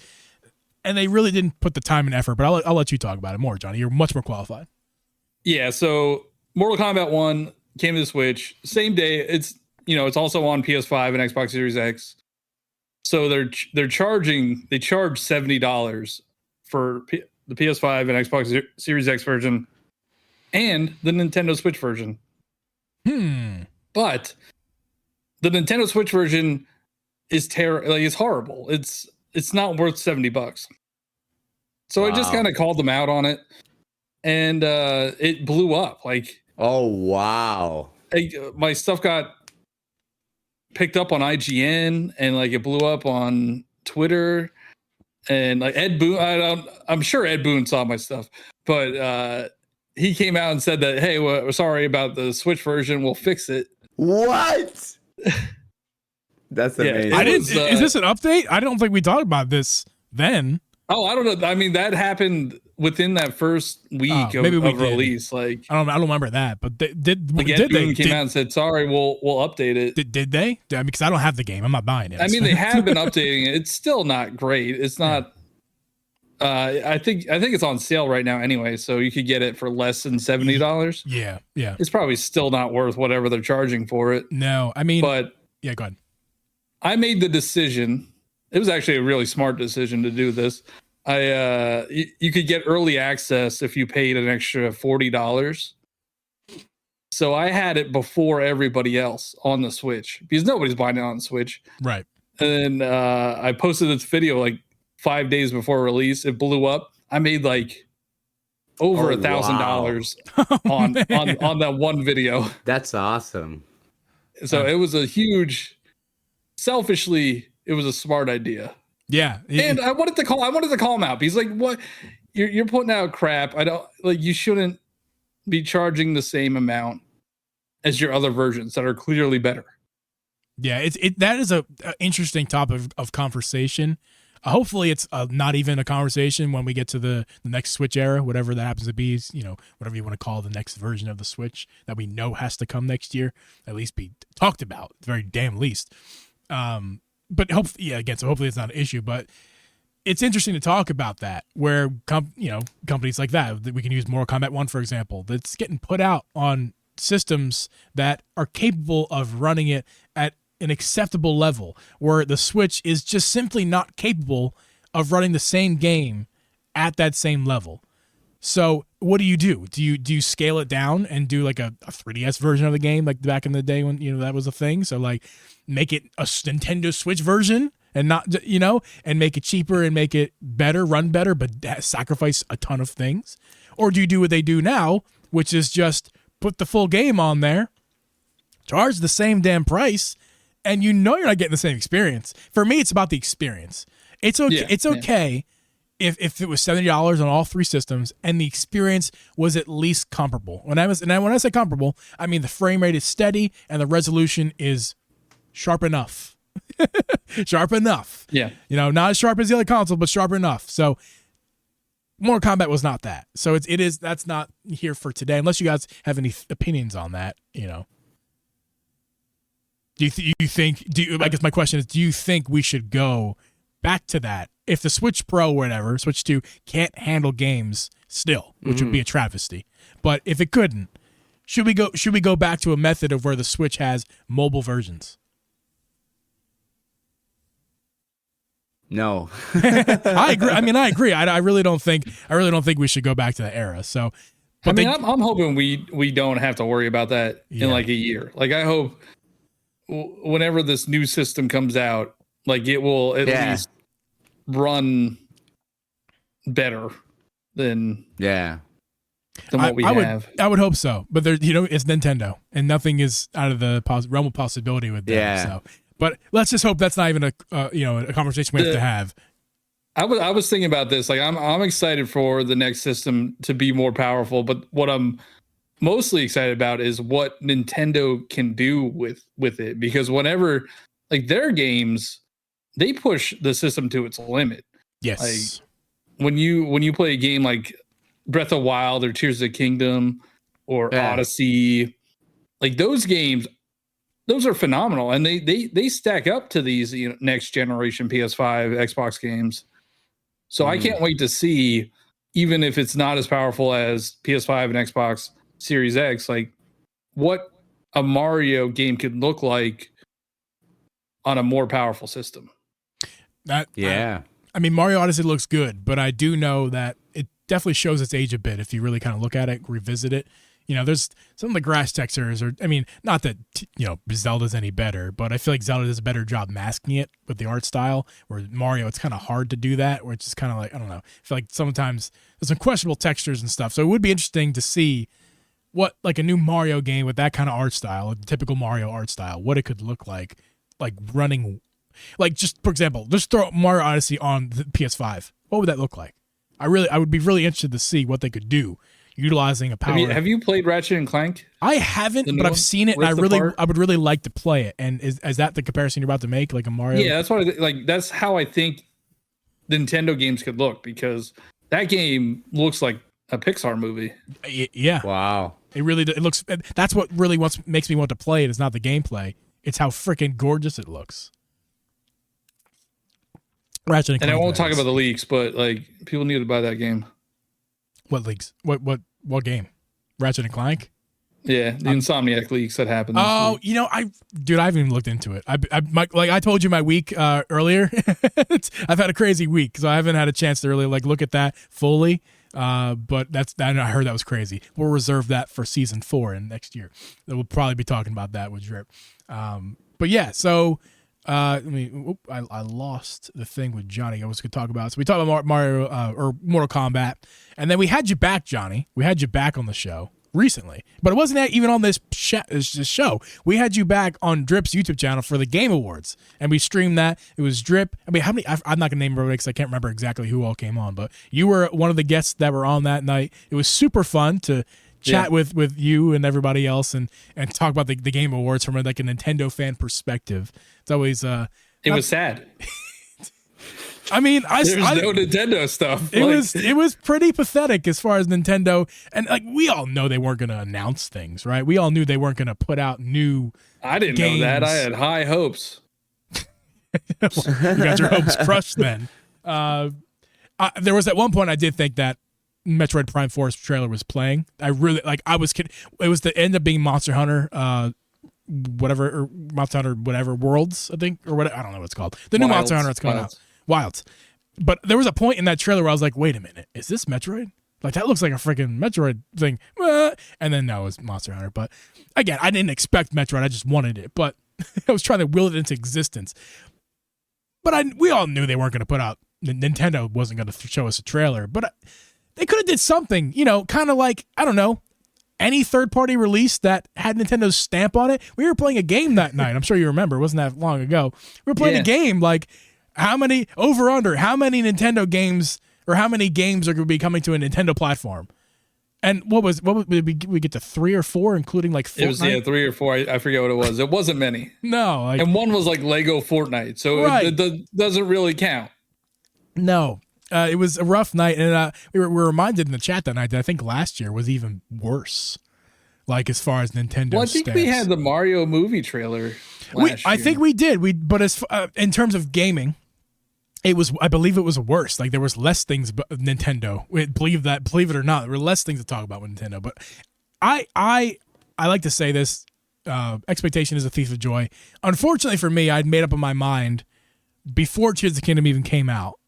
Speaker 1: and they really didn't put the time and effort. But I'll let you talk about it more, Johnny. You're much more qualified.
Speaker 3: Yeah, so Mortal Kombat 1 came to the Switch same day. It's also on PS5 and Xbox Series X. So they charge $70 for the PS5 and Xbox Series X version and the Nintendo Switch version. But the Nintendo Switch version is it's horrible. It's not worth $70. So I just kind of called them out on it, and it blew up. Like,
Speaker 2: oh wow!
Speaker 3: My stuff got picked up on IGN, and like it blew up on Twitter, and like Ed Boon. I'm sure Ed Boon saw my stuff, but he came out and said that, hey, we're sorry about the Switch version. We'll fix it.
Speaker 2: What? That's amazing.
Speaker 1: Yeah, is this an update? I don't think we talked about this then.
Speaker 3: Oh, I don't know. I mean, that happened within that first week of release. Like,
Speaker 1: I don't remember that, but they
Speaker 3: came out and said, sorry, we'll update it.
Speaker 1: Did they? Because I don't have the game. I'm not buying it.
Speaker 3: I mean, they have been updating it. It's still not great. It's not. I think it's on sale right now anyway, so you could get it for less than $70.
Speaker 1: Yeah.
Speaker 3: It's probably still not worth whatever they're charging for it.
Speaker 1: No, I mean,
Speaker 3: but
Speaker 1: yeah, go ahead.
Speaker 3: I made the decision. It was actually a really smart decision to do this. You could get early access if you paid an extra $40. So I had it before everybody else on the Switch because nobody's buying it on the Switch.
Speaker 1: Right.
Speaker 3: And then I posted this video like 5 days before release. It blew up. I made like over $1,000 on that one video.
Speaker 2: That's awesome.
Speaker 3: So it was a huge. Selfishly, it was a smart idea.
Speaker 1: Yeah.
Speaker 3: And I wanted to call him out. He's like, what? You're putting out crap. I don't like, you shouldn't be charging the same amount as your other versions that are clearly better.
Speaker 1: Yeah, that is a interesting topic of conversation. Hopefully it's not even a conversation when we get to the next Switch era, whatever that happens to be, whatever you want to call the next version of the Switch that we know has to come next year, at least be talked about, at the very damn least. But hopefully it's not an issue, but it's interesting to talk about that where, companies like that we can use Mortal Kombat 1, for example, that's getting put out on systems that are capable of running it at an acceptable level, where the Switch is just simply not capable of running the same game at that same level. So what do? Do you scale it down and do like a 3DS version of the game like back in the day when that was a thing? So like make it a Nintendo Switch version and not and make it cheaper and make it better, run better, but sacrifice a ton of things? Or do you do what they do now, which is just put the full game on there, charge the same damn price, and you're not getting the same experience? For me, it's about the experience. It's okay. Yeah, it's okay. If it was $70 on all three systems and the experience was at least comparable. When I say comparable, I mean the frame rate is steady and the resolution is sharp enough. Sharp enough.
Speaker 3: Yeah.
Speaker 1: Not as sharp as the other console, but sharp enough. So Mortal Kombat was not that. So that's not here for today, unless you guys have any opinions on that, I guess my question is, do you think we should go back to that? If the Switch Pro or whatever, Switch 2 can't handle games still, which would be a travesty. But if it couldn't, should we go back to a method of where the Switch has mobile versions?
Speaker 2: No.
Speaker 1: I agree. I mean, I agree. I really don't think we should go back to that era. So But
Speaker 3: I'm hoping we don't have to worry about that in like a year. Like I hope whenever this new system comes out, like it will at least run better than what we have.
Speaker 1: I would hope so, but there, it's Nintendo, and nothing is out of the realm of possibility with them.
Speaker 2: Yeah.
Speaker 1: So, but let's just hope that's not even a conversation we have to have.
Speaker 3: I was thinking about this. Like I'm excited for the next system to be more powerful, but what I'm mostly excited about is what Nintendo can do with it, because whenever like their games, they push the system to its limit.
Speaker 1: Yes.
Speaker 3: Like when you play a game like Breath of Wild or Tears of the Kingdom or Odyssey, like those games, those are phenomenal, and they stack up to these next generation PS5, Xbox games. So I can't wait to see, even if it's not as powerful as PS5 and Xbox Series X, like what a Mario game could look like on a more powerful system.
Speaker 1: I mean, Mario Odyssey looks good, but I do know that it definitely shows its age a bit if you really kind of look at it, revisit it. There's some of the grass textures, not that Zelda's any better, but I feel like Zelda does a better job masking it with the art style. Where Mario, it's kind of hard to do that. Where it's just kind of like, I don't know. I feel like sometimes there's some questionable textures and stuff. So it would be interesting to see what like a new Mario game with that kind of art style, like the typical Mario art style, what it could look like running. Like just for example, just throw Mario Odyssey on the PS5. What would that look like? I would be really interested to see what they could do utilizing a power.
Speaker 3: Have you played Ratchet and Clank?
Speaker 1: I haven't, but I've seen it, and I would really like to play it. And is that the comparison you're about to make, like a Mario?
Speaker 3: Yeah, that's what that's how I think Nintendo games could look, because that game looks like a Pixar movie.
Speaker 1: Yeah.
Speaker 2: Wow.
Speaker 1: It really it looks. That's what really makes me want to play it. It's not the gameplay. It's how freaking gorgeous it looks. Ratchet and Clank.
Speaker 3: And I won't talk about the leaks, but like people need to buy that game.
Speaker 1: What leaks? What game? Ratchet and Clank?
Speaker 3: Yeah, the Insomniac leaks that happened.
Speaker 1: Oh, I haven't even looked into it. Like I told you my week earlier. I've had a crazy week, so I haven't had a chance to really like look at that fully. But I heard that was crazy. We'll reserve that for season 4 and next year. We'll probably be talking about that with Drip. But yeah, so I lost the thing with Johnny. I was going to talk about. So we talked about Mario or Mortal Kombat, and then we had you back, Johnny. We had you back on the show recently, but it wasn't even on this show. We had you back on Drip's YouTube channel for the Game Awards, and we streamed that. It was Drip. I mean, how many? I'm not gonna name everybody because I can't remember exactly who all came on, but you were one of the guests that were on that night. It was super fun to chat with you and everybody else and talk about the Game Awards from like a Nintendo fan perspective. It's always
Speaker 3: it was sad.
Speaker 1: I mean,
Speaker 3: there's no Nintendo stuff.
Speaker 1: It was pretty pathetic as far as Nintendo, and like we all know they weren't going to announce things, right? We all knew they weren't going to put out new.
Speaker 3: I didn't know that. I had high hopes.
Speaker 1: You got your hopes crushed then. There was at one point I did think that Metroid Prime 4's trailer was playing. I really I was kidding. It was the end up being Monster Hunter. Monster Hunter whatever Worlds, I think, or what, I don't know what it's called. The new Monster Hunter that's coming out. Wilds. But there was a point in that trailer where I was like, wait a minute, is this Metroid? Like, that looks like a freaking Metroid thing. And then no, it was Monster Hunter. But again, I didn't expect Metroid. I just wanted it. But I was trying to will it into existence. But we all knew they weren't going to put out, Nintendo wasn't going to show us a trailer. But they could have did something, kind of like, I don't know, any third-party release that had Nintendo's stamp on it. We were playing a game that night. I'm sure you remember. It wasn't that long ago. We were playing a game like, how many Nintendo games or how many games are going to be coming to a Nintendo platform? And what did we get to 3 or 4, including like Fortnite?
Speaker 3: It was 3 or 4. I forget what it was. It wasn't many.
Speaker 1: No.
Speaker 3: And one was like Lego Fortnite. So it doesn't really count.
Speaker 1: No. It was a rough night. And we were reminded in the chat that night that I think last year was even worse. Like as far as Nintendo.
Speaker 3: Well, I think we had the Mario movie trailer last year.
Speaker 1: I think we did. But as in terms of gaming, I believe it was worse. Like there was less things but Nintendo. Believe it or not, there were less things to talk about with Nintendo. But I like to say this: expectation is a thief of joy. Unfortunately for me, I'd made up in my mind before Tears of the Kingdom even came out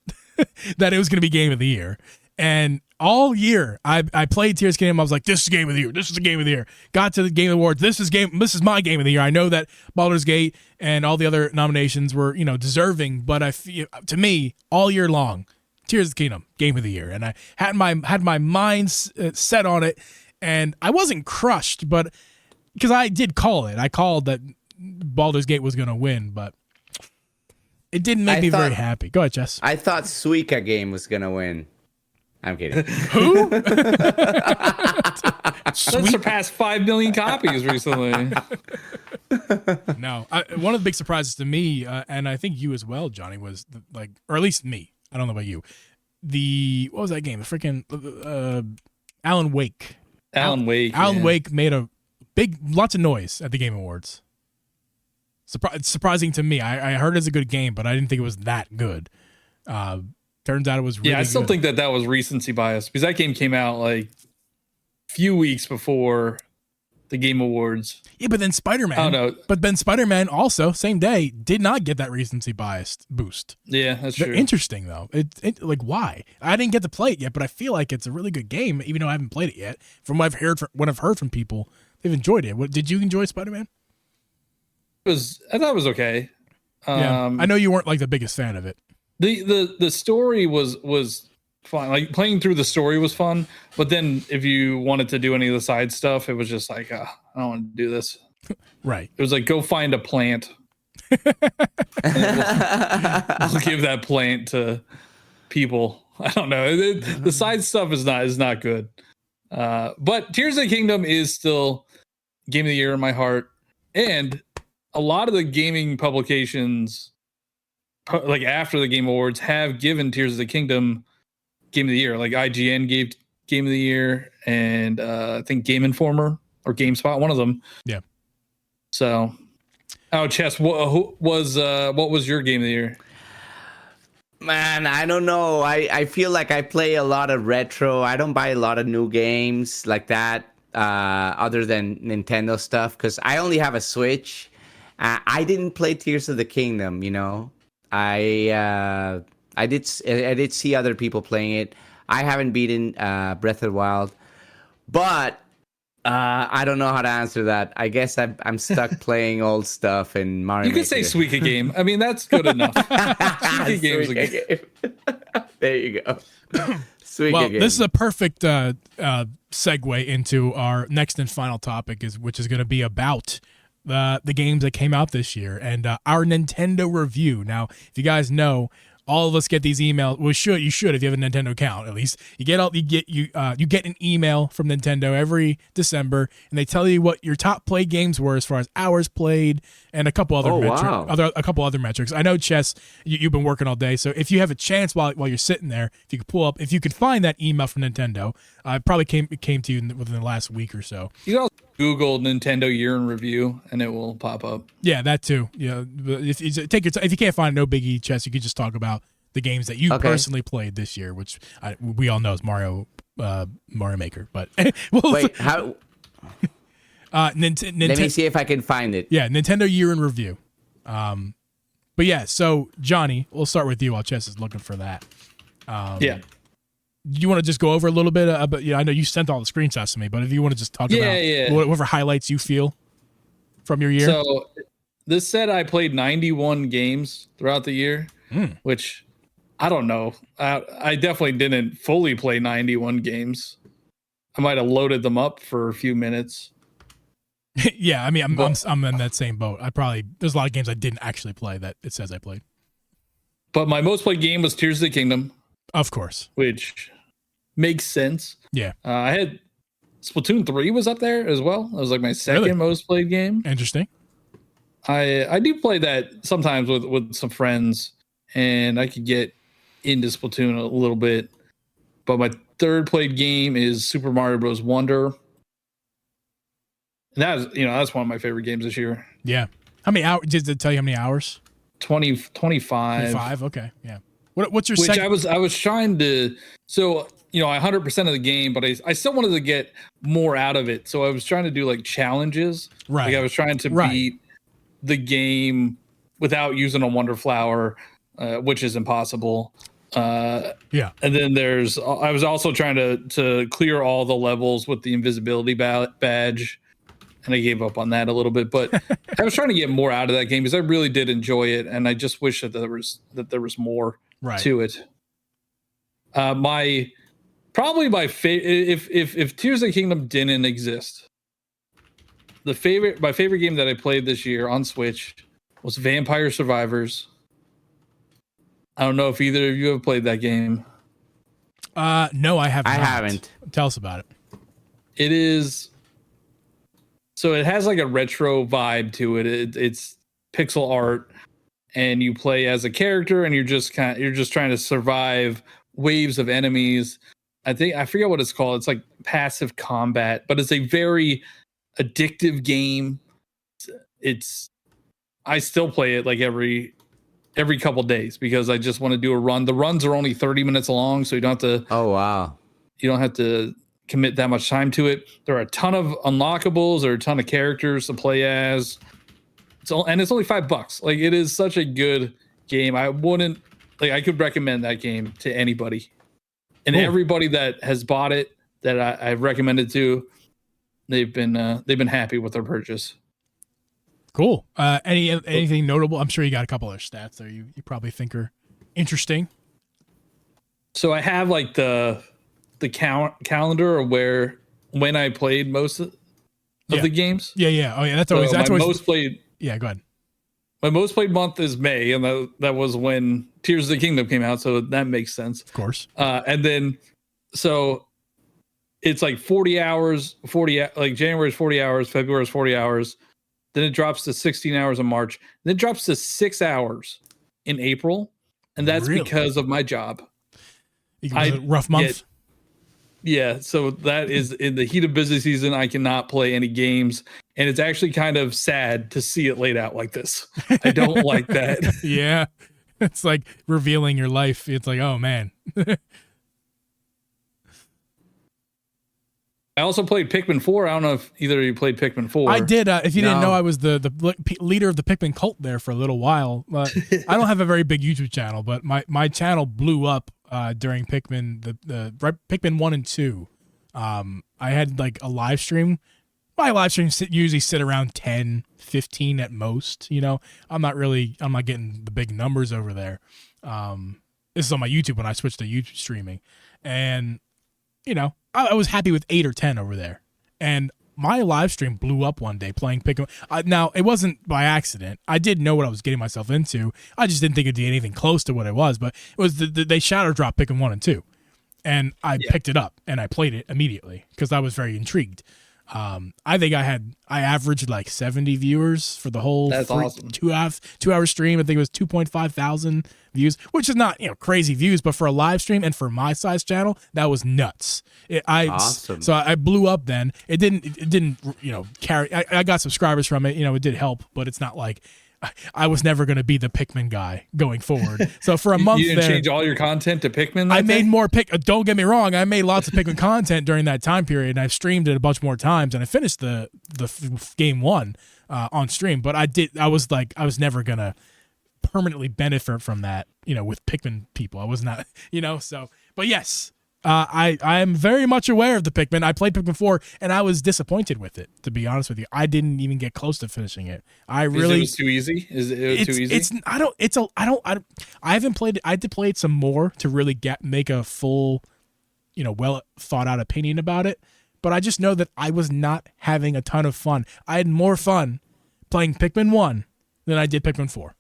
Speaker 1: that it was going to be Game of the Year. And all year, I played Tears of the Kingdom. I was like, this is game of the year. This is the game of the year. Got to the Game Awards. This is my game of the year. I know that Baldur's Gate and all the other nominations were, deserving, but I feel, to me, all year long, Tears of the Kingdom, game of the year. And I had my mind set on it, and I wasn't crushed, but because I did call it. I called that Baldur's Gate was going to win, but it didn't make me very happy. Go ahead, Jess.
Speaker 2: I thought Suika game was going to win. I'm kidding.
Speaker 1: Who?
Speaker 3: That surpassed 5 million copies recently.
Speaker 1: No. One of the big surprises to me, and I think you as well, Johnny, was or at least me. I don't know about you. What was that game? The freaking Alan Wake.
Speaker 3: Alan
Speaker 1: Wake made lots of noise at the Game Awards. It's surprising to me. I heard it's a good game, but I didn't think it was that good. Turns out it was really good.
Speaker 3: I still think that was recency bias because that game came out like a few weeks before the Game Awards.
Speaker 1: Yeah, but then Spider-Man.
Speaker 3: Oh, no.
Speaker 1: But then Spider-Man also, same day, did not get that recency bias boost.
Speaker 3: Yeah, that's
Speaker 1: They're
Speaker 3: true.
Speaker 1: interesting, though. Why? I didn't get to play it yet, but I feel like it's a really good game, even though I haven't played it yet. From what I've heard from people, they've enjoyed it. Did you enjoy Spider-Man?
Speaker 3: I thought it was okay.
Speaker 1: Yeah. I know you weren't like the biggest fan of it.
Speaker 3: The story was fun. Like playing through the story was fun, but then if you wanted to do any of the side stuff, it was just like, I don't want to do this.
Speaker 1: Right.
Speaker 3: It was like, go find a plant. We'll give that plant to people. I don't know. The side stuff is not good. But Tears of the Kingdom is still game of the year in my heart. And a lot of the gaming publications, like after the Game Awards, have given Tears of the Kingdom game of the year. Like IGN gave game of the year, and I think Game Informer or GameSpot, one of them.
Speaker 1: Yeah.
Speaker 3: So, Chess, what was your game of the year?
Speaker 2: Man, I don't know. I feel like I play a lot of retro. I don't buy a lot of new games like that, other than Nintendo stuff, because I only have a Switch. I didn't play Tears of the Kingdom, I did see other people playing it. I haven't beaten Breath of the Wild, but I don't know how to answer that. I guess I'm stuck playing old stuff and Mario.
Speaker 3: You could say Suika game. I mean, that's good enough. Suika game's a game.
Speaker 2: There you go.
Speaker 1: Well, this is a perfect segue into our next and final topic, which is going to be about the games that came out this year and our Nintendo review. Now, if you guys know, all of us get these emails. Well, you should if you have a Nintendo account. At least you get an email from Nintendo every December, and they tell you what your top played games were as far as hours played and a couple other metrics. I know, Chess, you've been working all day, so if you have a chance while you're sitting there, if you could find that email from Nintendo, it probably came to you within the last week or so.
Speaker 3: You can also Google Nintendo year in review, and it will pop up.
Speaker 1: Yeah, that too. Yeah, if you take your time, if you can't find no biggie, Chess, you could just talk about the games that you personally played this year, which we all know is Mario Maker. But
Speaker 2: wait, how? Let me see if I can find it.
Speaker 1: Yeah, Nintendo year in review. But yeah, so Johnny, we'll start with you while Chess is looking for that.
Speaker 3: Yeah.
Speaker 1: Do you want to just go over a little bit about? I know you sent all the screenshots to me, but if you want to just talk about whatever highlights you feel from your year.
Speaker 3: So this said I played 91 games throughout the year, which I don't know. I definitely didn't fully play 91 games. I might have loaded them up for a few minutes.
Speaker 1: Yeah, I mean, I'm in that same boat. There's a lot of games I didn't actually play that it says I played.
Speaker 3: But my most played game was Tears of the Kingdom.
Speaker 1: Of course.
Speaker 3: Which makes sense.
Speaker 1: Yeah.
Speaker 3: I had Splatoon 3 was up there as well. It was like my second most played game.
Speaker 1: Interesting.
Speaker 3: I do play that sometimes with some friends, and I could get into Splatoon a little bit. But my third played game is Super Mario Bros. Wonder. And that's one of my favorite games this year.
Speaker 1: Yeah. How many hours? Did it tell you how many hours?
Speaker 3: 25.
Speaker 1: 25. Okay. Yeah. What's your
Speaker 3: second? I was trying to, so, 100% of the game, but I still wanted to get more out of it. So I was trying to do like challenges.
Speaker 1: Right.
Speaker 3: Like I was trying to beat the game without using a Wonder Flower, which is impossible.
Speaker 1: Yeah.
Speaker 3: And then I was also trying to clear all the levels with the invisibility badge, and I gave up on that a little bit. But I was trying to get more out of that game because I really did enjoy it, and I just wish that there was more to it. My favorite, if Tears of the Kingdom didn't exist, my favorite game that I played this year on Switch was Vampire Survivors. I don't know if either of you have played that game.
Speaker 1: No, I have not.
Speaker 2: I haven't.
Speaker 1: Tell us about it.
Speaker 3: It is. So it has like a retro vibe to it. It's pixel art, and you play as a character, and you're just trying to survive waves of enemies. I forget what it's called. It's like passive combat, but it's a very addictive game. I still play it like every couple days because I just want to do a run. The runs are only 30 minutes long, so you don't have to.
Speaker 2: Oh wow!
Speaker 3: You don't have to commit that much time to it. There are a ton of unlockables. There are a ton of characters to play as. And it's only $5. Like, it is such a good game. I could recommend that game to anybody, and everybody that has bought it that I've recommended to, they've been happy with their purchase.
Speaker 1: Cool. Anything notable? I'm sure you got a couple of stats there you probably think are interesting.
Speaker 3: So I have like the calendar of when I played most of the games.
Speaker 1: Yeah. Oh yeah, that's always
Speaker 3: most played.
Speaker 1: Yeah, go ahead.
Speaker 3: My most played month is May, and that was when Tears of the Kingdom came out, so that makes sense.
Speaker 1: Of course.
Speaker 3: And then so it's like 40 hours, like January is 40 hours, February is 40 hours. Then it drops to 16 hours in March. Then it drops to 6 hours in April. And that's because of my job.
Speaker 1: Rough month.
Speaker 3: Yeah. So that is in the heat of busy season. I cannot play any games. And it's actually kind of sad to see it laid out like this. I don't like that.
Speaker 1: Yeah. It's like revealing your life. It's like, oh man.
Speaker 3: I also played Pikmin 4. I don't know if either of you played Pikmin 4.
Speaker 1: I did. If you didn't know, I was the leader of the Pikmin cult there for a little while. I don't have a very big YouTube channel, but my channel blew up during Pikmin, the Pikmin 1 and 2. I had like a live stream. My live streams usually sit around 10, 15 at most. You know, I'm not getting the big numbers over there. This is on my YouTube when I switched to YouTube streaming. And, you know, I was happy with 8 or 10 over there. And my live stream blew up one day playing Pikmin. Now, it wasn't by accident. I did know what I was getting myself into. I just didn't think it'd be anything close to what it was. But it was they shadow dropped Pikmin 1 and 2. And I picked it up and I played it immediately because I was very intrigued. I think I averaged like 70 viewers for the whole
Speaker 3: awesome.
Speaker 1: 2-hour stream. I think it was 2.5 thousand views, which is not, crazy views, but for a live stream and for my size channel, that was nuts.
Speaker 2: Awesome.
Speaker 1: So I blew up then. It didn't carry. I got subscribers from it. It did help, but it's not like I was never going to be the Pikmin guy going forward. So for a month,
Speaker 3: you didn't change all your content to Pikmin.
Speaker 1: I made more Don't get me wrong. I made lots of Pikmin content during that time period, and I've streamed it a bunch more times. And I finished the game 1 on stream. But I was never going to permanently benefit from that. With Pikmin people, I was not. So. But yes. I am very much aware of the Pikmin. I played Pikmin 4 and I was disappointed with it, to be honest with you. I didn't even get close to finishing it.
Speaker 3: It was too easy? Is it too easy?
Speaker 1: I haven't played it. I had to play it some more to really make a full, well thought out opinion about it. But I just know that I was not having a ton of fun. I had more fun playing Pikmin 1 than I did Pikmin 4.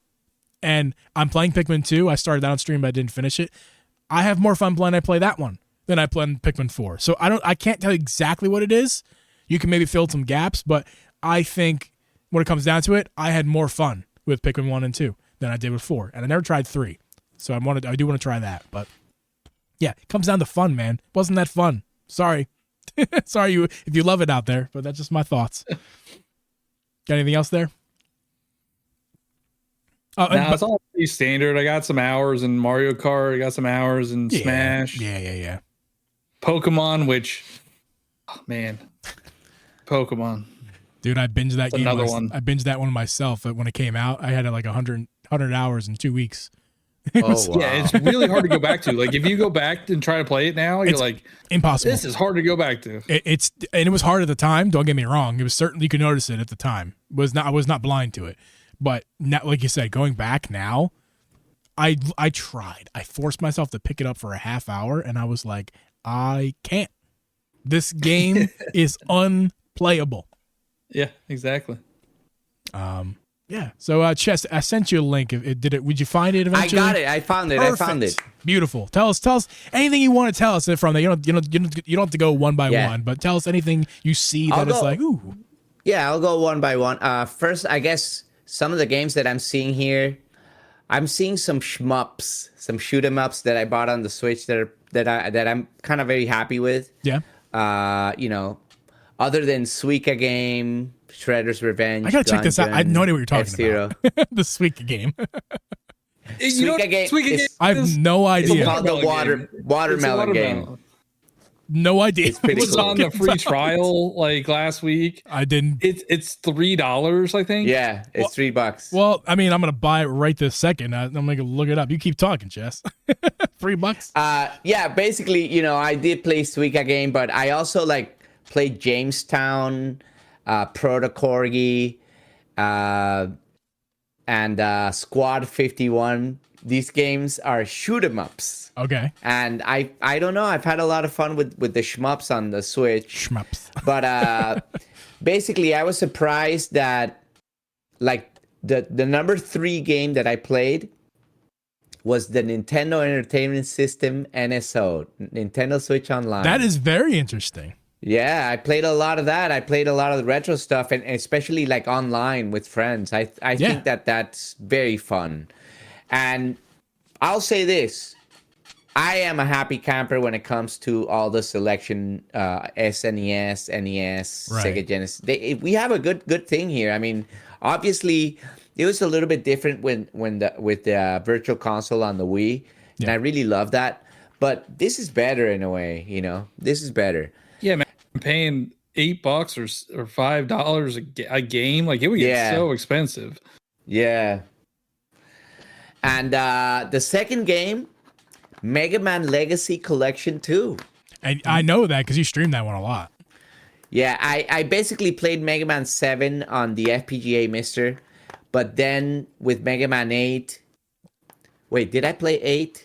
Speaker 1: And I'm playing Pikmin 2. I started that on stream, but I didn't finish it. I have more fun when I play that one than I played Pikmin 4. So I can't tell you exactly what it is. You can maybe fill some gaps, but I think when it comes down to it, I had more fun with Pikmin 1 and 2 than I did with 4. And I never tried 3. So I do want to try that. But yeah, it comes down to fun, man. Wasn't that fun? Sorry. Sorry if you love it out there, but that's just my thoughts. Got anything else there?
Speaker 3: It's all pretty standard. I got some hours in Mario Kart. I got some hours in Smash.
Speaker 1: Yeah.
Speaker 3: Pokemon, which, man, Pokemon.
Speaker 1: Dude, I binged that game.
Speaker 3: Another one.
Speaker 1: I binged that one myself when it came out. I had like 100 hours in 2 weeks.
Speaker 2: Oh, wow.
Speaker 3: Yeah, it's really hard to go back to. Like if you go back and try to play it now, you're like,
Speaker 1: impossible.
Speaker 3: this is hard to go back to.
Speaker 1: It was hard at the time. Don't get me wrong. It was certainly, you could notice it at the time. I was not blind to it. But now, like you said, going back now, I tried. I forced myself to pick it up for a half hour, and I was like, I can't. This game is unplayable.
Speaker 3: Yeah, exactly.
Speaker 1: Yeah. So, Chess, I sent you a link. Would you find it eventually?
Speaker 2: I got it. I found it.
Speaker 1: Perfect.
Speaker 2: I found it.
Speaker 1: Beautiful. Tell us anything you want to tell us from there. You don't have to go one by one, but tell us anything you see that is like, ooh.
Speaker 2: Yeah, I'll go one by one. First, I guess some of the games that I'm seeing here, I'm seeing some shmups, some shoot 'em ups that I bought on the Switch that I'm kind of very happy with.
Speaker 1: Yeah.
Speaker 2: Other than Suika game, Shredder's Revenge.
Speaker 1: I gotta check this out. I have no idea what you're talking
Speaker 2: F-Zero.
Speaker 1: about. The Suika game.
Speaker 2: Suika game.
Speaker 1: I have no idea.
Speaker 2: It's called the watermelon game.
Speaker 1: No idea.
Speaker 2: It's pretty
Speaker 3: It was
Speaker 2: cool.
Speaker 3: on the free trial like last week.
Speaker 1: I didn't.
Speaker 3: It's $3, I think.
Speaker 2: Yeah, it's $3.
Speaker 1: Well, I mean, I'm gonna buy it right this second. I'm gonna look it up. You keep talking, Jess. $3.
Speaker 2: Yeah, basically, I did play Suika game, but I also played Jamestown, Proto Corgi, and Squad 51. These games are shoot 'em ups.
Speaker 1: Okay.
Speaker 2: And I don't know. I've had a lot of fun with the shmups on the Switch.
Speaker 1: Shmups.
Speaker 2: But basically, I was surprised that the number 3 game that I played was the Nintendo Entertainment System NSO, Nintendo Switch Online.
Speaker 1: That is very interesting.
Speaker 2: Yeah, I played a lot of that. I played a lot of the retro stuff, and especially online with friends. I think that's very fun. And I'll say this. I am a happy camper when it comes to all the selection, SNES, NES,
Speaker 1: Right.
Speaker 2: Sega Genesis. We have a good thing here. I mean, obviously, it was a little bit different with the Virtual Console on the Wii, and I really love that. But this is better in a way, This is better.
Speaker 3: Yeah, man. I'm paying $8 or $5 a game. Like it would get so expensive.
Speaker 2: Yeah. And the second game, Mega Man Legacy Collection 2.
Speaker 1: And I know that because you streamed that one a lot.
Speaker 2: Yeah, I basically played Mega Man 7 on the FPGA Mister, but then with Mega Man 8... Wait, did I play 8?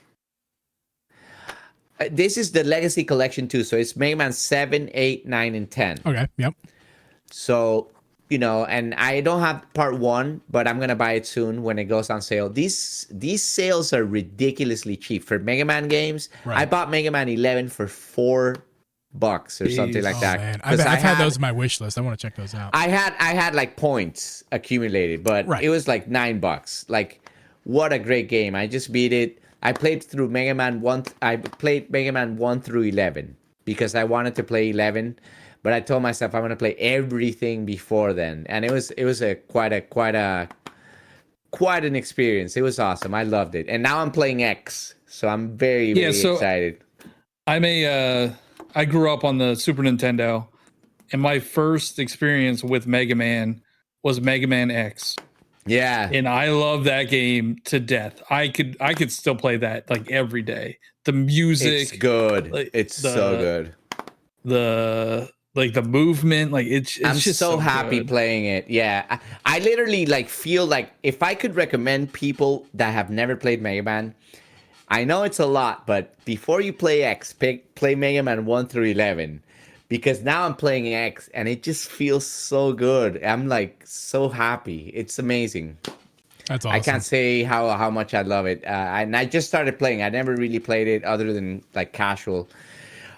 Speaker 2: This is the Legacy Collection 2, so it's Mega Man 7, 8, 9, and 10.
Speaker 1: Okay, yep.
Speaker 2: So, and I don't have part 1, but I'm going to buy it soon when it goes on sale. These sales are ridiculously cheap for Mega Man games.
Speaker 1: Right.
Speaker 2: I bought Mega Man 11 for $4 or something like that.
Speaker 1: Man. I've had those in my wish list. I want to check those out.
Speaker 2: I had points accumulated, but it was $9. What a great game. I just beat it. I played through Mega Man 1. I played Mega Man 1 through 11 because I wanted to play 11, but I told myself I'm going to play everything before then. And it was quite an experience. It was awesome. I loved it. And now I'm playing X, so I'm very excited.
Speaker 3: I grew up on the Super Nintendo, and my first experience with Mega Man was Mega Man X.
Speaker 2: Yeah.
Speaker 3: And I love that game to death. I could still play that every day. The music,
Speaker 2: it's good. It's so good.
Speaker 3: The movement, it's
Speaker 2: I'm
Speaker 3: just
Speaker 2: so happy
Speaker 3: good.
Speaker 2: playing it. Yeah. I literally feel like if I could recommend people that have never played Mega Man, I know it's a lot, but before you play X, play Mega Man 1 through 11. Because now I'm playing X and it just feels so good. I'm so happy. It's amazing.
Speaker 1: That's awesome.
Speaker 2: I can't say how much I love it. And I just started playing. I never really played it other than casual.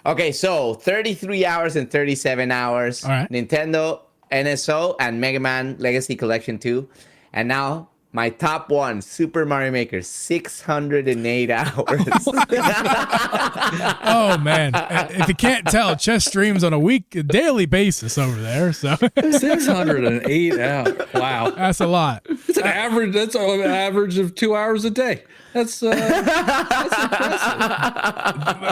Speaker 2: Okay, so 33 hours and 37 hours.
Speaker 1: All right.
Speaker 2: Nintendo NSO and Mega Man Legacy Collection 2. And now my top one, Super Mario Maker, 608 hours.
Speaker 1: Oh man! If you can't tell, Chess streams on a daily basis over there. So
Speaker 3: 608 hours. Wow,
Speaker 1: that's a lot.
Speaker 3: It's an average. That's an average of 2 hours a day. That's impressive.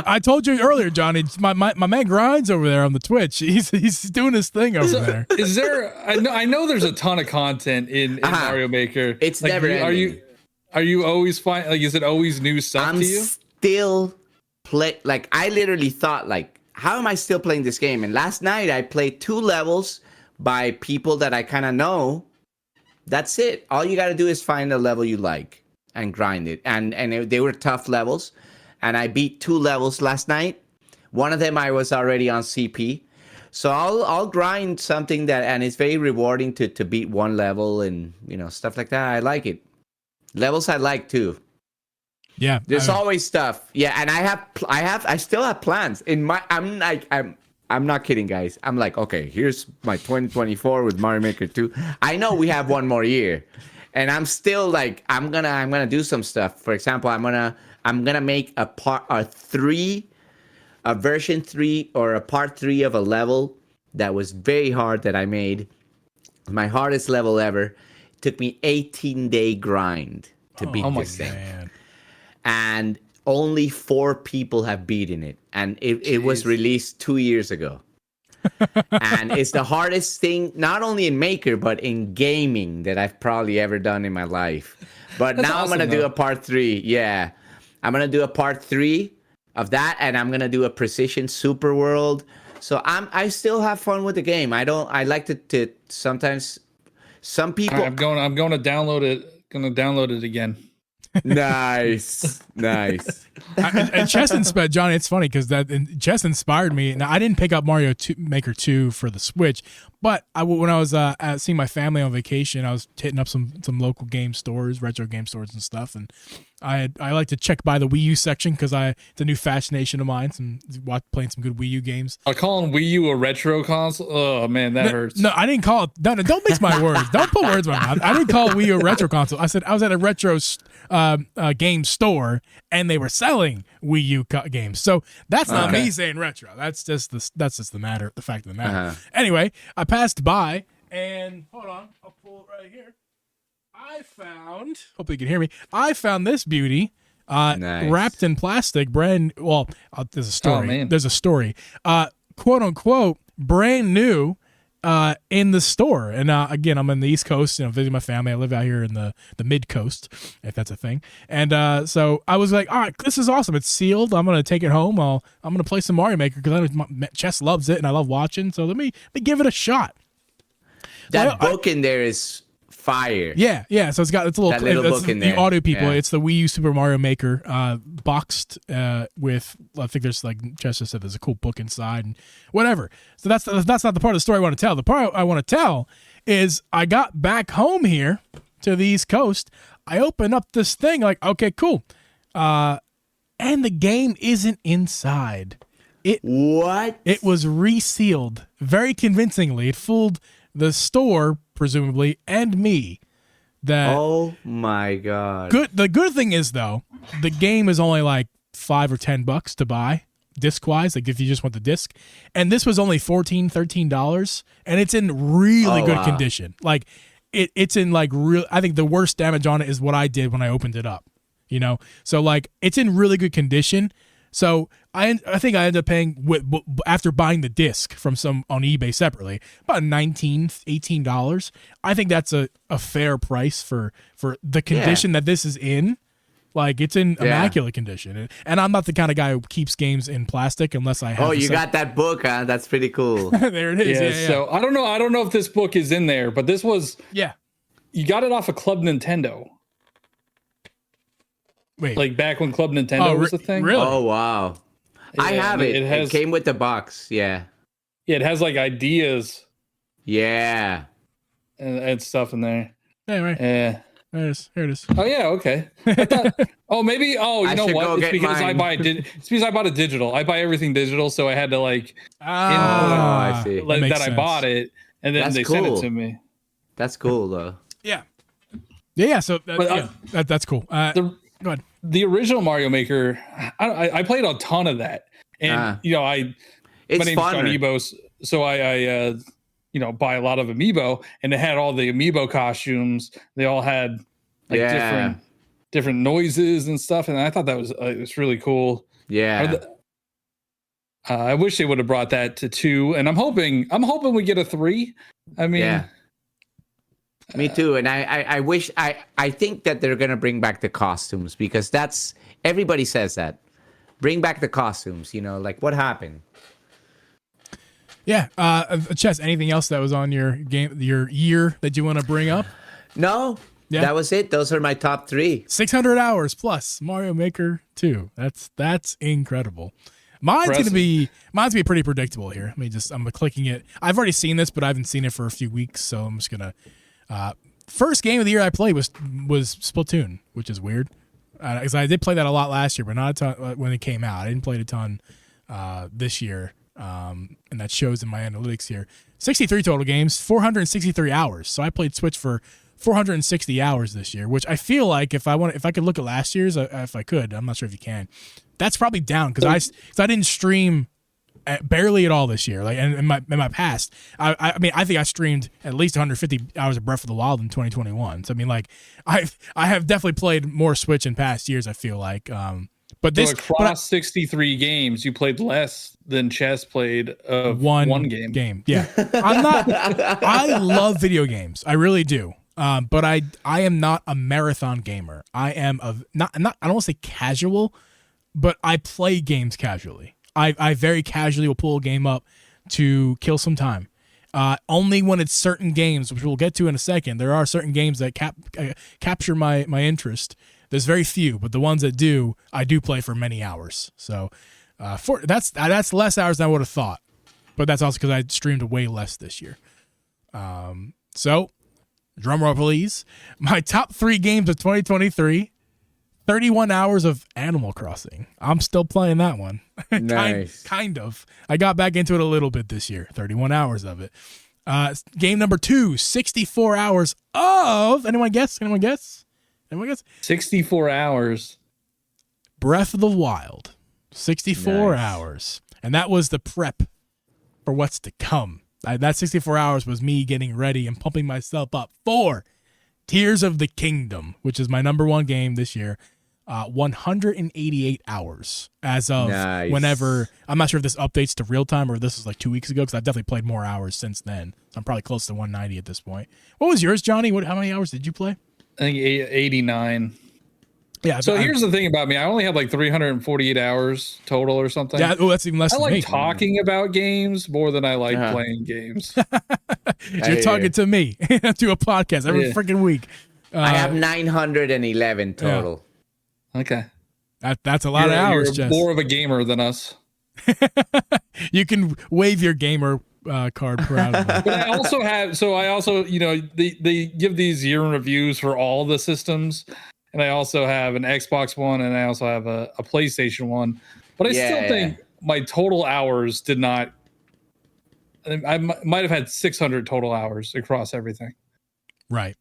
Speaker 1: I told you earlier, Johnny. My man grinds over there on the Twitch. He's doing his thing over there.
Speaker 3: Is there? I know there's a ton of content in Mario Maker.
Speaker 2: It's never ending.
Speaker 3: Are you always fine? Like, is it always new stuff to you?
Speaker 2: Still like I literally thought like, how am I still playing this game? And last night I played 2 levels by people that I kind of know. That's it. All you got to do is find a level you like and grind it. And they were tough levels. And I beat 2 levels last night. One of them I was already on CP. So I'll grind something that, and it's very rewarding to beat one level and, you know, stuff like that. I like it. Levels I like too.
Speaker 1: Yeah.
Speaker 2: There's always stuff. Yeah, and I still have plans. I'm not kidding, guys. I'm like, okay, here's my 2024 with Mario Maker 2. I know we have one more year. And I'm still like, I'm gonna do some stuff. For example, I'm gonna make a version 3 or a part 3 of a level that was very hard that I made. My hardest level ever. It took me 18-day grind to beat this thing. Man. And only 4 people have beaten it. And it was released 2 years ago. And it's the hardest thing, not only in Maker, but in gaming that I've probably ever done in my life. But now awesome, I'm going to do a part 3. Yeah. I'm going to do a part 3 of that, and I'm going to do a Precision Super World. So I still have fun with the game. I like to sometimes, some people.
Speaker 3: I'm going to download it. Going to download it again.
Speaker 2: Nice.
Speaker 1: And chess inspired Johnny. It's funny because chess inspired me. Now I didn't pick up Maker 2 for the Switch, but when I was seeing my family on vacation, I was hitting up some local game stores, retro game stores and stuff, and I like to check by the Wii U section because it's a new fascination of mine. Playing some good Wii U games.
Speaker 3: I call Wii U a retro console. Oh man, that hurts.
Speaker 1: No, I didn't call it. No, don't mix my words. Don't put words in my mouth. I didn't call Wii U a retro console. I said I was at a retro game store and they were selling Wii U games. So that's not me saying retro. That's just the fact of the matter. Uh-huh. Anyway, I passed by and hold on, I'll pull it right here. Hopefully you can hear me. I found this beauty nice. Wrapped in plastic, there's a story.
Speaker 3: Oh,
Speaker 1: there's a story. Quote unquote, brand new in the store. And again, I'm in the East Coast, visiting my family. I live out here in the mid coast, if that's a thing. And so I was like, all right, this is awesome. It's sealed. I'm gonna take it home. I'm gonna play some Mario Maker because I know Chess loves it and I love watching. So let me give it a shot.
Speaker 2: That book in there is fire.
Speaker 1: Yeah. So it's a little book in there. The audio people. Yeah. It's the Wii U Super Mario Maker boxed with. I think there's like Chester said. There's a cool book inside and whatever. So that's not the part of the story I want to tell. The part I want to tell is I got back home here to the East Coast. I open up this thing like, okay, cool, and the game isn't inside.
Speaker 2: What?
Speaker 1: It was resealed very convincingly. It fooled the store, presumably, and me.
Speaker 2: Oh my god!
Speaker 1: The good thing is though, the game is only like $5 or $10 to buy disc wise. Like if you just want the disc, and this was only $13, and it's in really good condition. Like it's in like real. I think the worst damage on it is what I did when I opened it up. So like it's in really good condition. So I think I ended up paying after buying the disc from some on eBay separately about $19, $18. I think that's a fair price for the condition that this is in. Like it's in immaculate condition, and I'm not the kind of guy who keeps games in plastic unless I have.
Speaker 2: Oh, you got that book, huh? That's pretty cool.
Speaker 1: There it is. Yeah.
Speaker 3: So I don't know if this book is in there, but this was. Yeah. You got it off of Club Nintendo.
Speaker 1: Wait.
Speaker 3: Like back when Club Nintendo was a thing?
Speaker 1: Really?
Speaker 2: Oh, wow. Yeah, I have it. It came with the box. Yeah.
Speaker 3: Yeah, it has like ideas.
Speaker 2: Yeah.
Speaker 3: And stuff in there.
Speaker 1: Yeah, right.
Speaker 3: Yeah.
Speaker 1: Here it is.
Speaker 3: Oh, yeah, okay. I thought, you know what? It's because I bought it digital. I buy everything digital, so I had to like
Speaker 2: I see.
Speaker 3: That I bought it, and then they sent it to me.
Speaker 2: That's cool, though.
Speaker 1: Yeah. Yeah, so that's cool. Go ahead.
Speaker 3: The original Mario Maker, I played a ton of that, and my name's Johniibo, so I buy a lot of Amiibo, and it had all the Amiibo costumes. They all had like different noises and stuff, and I thought that was it was really cool.
Speaker 2: Yeah.
Speaker 3: I wish they would have brought that to 2, and I'm hoping we get a 3. I mean,
Speaker 2: Me too. And I wish I think that they're gonna bring back the costumes because that's everybody says that. Bring back the costumes, like what happened?
Speaker 1: Yeah. Chess, anything else that was on your year that you want to bring up?
Speaker 2: No. Yeah. That was it. Those are my top 3.
Speaker 1: 600 hours plus Mario Maker 2. That's incredible. Mine's gonna be pretty predictable here. I'm clicking it. I've already seen this, but I haven't seen it for a few weeks, so I'm just gonna. First game of the year I played was Splatoon, which is weird, because I did play that a lot last year, but not a ton when it came out. I didn't play it a ton this year, and that shows in my analytics here. 63 total games, 463 hours. So I played Switch for 460 hours this year, which I feel like if I could look at last year's, if I could, I'm not sure if you can. That's probably down because I didn't stream barely at all this year. Like in my past, I think I streamed at least 150 hours of Breath of the Wild in 2021. So I have definitely played more Switch in past years. I feel like, but this
Speaker 3: across 63 games, you played less than Chess played of one game. Yeah, I love video games. I really do. But I am not a marathon gamer. I am I don't want to say casual, but I play games casually. I very casually will pull a game up to kill some time. Only when it's certain games, which we'll get to in a second. There are certain games that capture my interest. There's very few, but the ones that do, I do play for many hours. So that's less hours than I would have thought. But that's also because I streamed way less this year. So drum roll, please. My top 3 games of 2023. 31 hours of Animal Crossing. I'm still playing that one.
Speaker 2: Nice.
Speaker 1: kind of. I got back into it a little bit this year. 31 hours of it. Game number 2, 64 hours of... Anyone guess?
Speaker 3: 64 hours.
Speaker 1: Breath of the Wild. 64 hours. And that was the prep for what's to come. That 64 hours was me getting ready and pumping myself up for Tears of the Kingdom, which is my number 1 game this year. 188 hours as of whenever. I'm not sure if this updates to real time or if this was like 2 weeks ago because I've definitely played more hours since then. I'm probably close to 190 at this point. What was yours, Johnny? How many hours did you play?
Speaker 3: I think 89.
Speaker 1: Yeah.
Speaker 3: So here's the thing about me. I only have like 348 hours total or something.
Speaker 1: Yeah. Oh, that's even less.
Speaker 3: I
Speaker 1: than
Speaker 3: like
Speaker 1: me.
Speaker 3: talking about games more than I like playing games.
Speaker 1: You're talking to me to a podcast every freaking week.
Speaker 2: I have 911 total.
Speaker 3: Yeah. Okay.
Speaker 1: That's a lot of hours,
Speaker 3: You're
Speaker 1: Jess.
Speaker 3: more of a gamer than us.
Speaker 1: You can wave your gamer card proudly.
Speaker 3: But I also have, they give these year in reviews for all the systems. And I also have an Xbox One and I also have a PlayStation 1. But I still think my total hours did not, I might have had 600 total hours across everything.
Speaker 1: Right.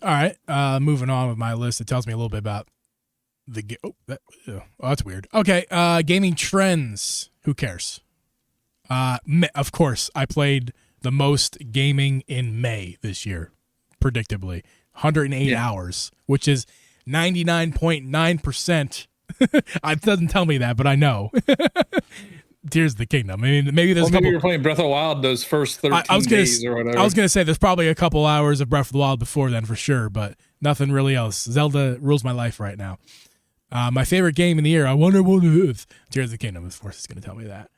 Speaker 1: All right. Moving on with my list. It tells me a little bit about that's weird. Okay. Gaming trends. Who cares? Of course, I played the most gaming in May this year, predictably. 108 hours, which is 99.9%. It doesn't tell me that, but I know. Tears of the Kingdom. I mean, maybe there's
Speaker 3: maybe you're playing Breath of the Wild those first 13 days or whatever.
Speaker 1: I was going to say there's probably a couple hours of Breath of the Wild before then for sure, but nothing really else. Zelda rules my life right now. My favorite game in the year, I wonder what it is. Tears of the Kingdom, of course, is going to tell me that.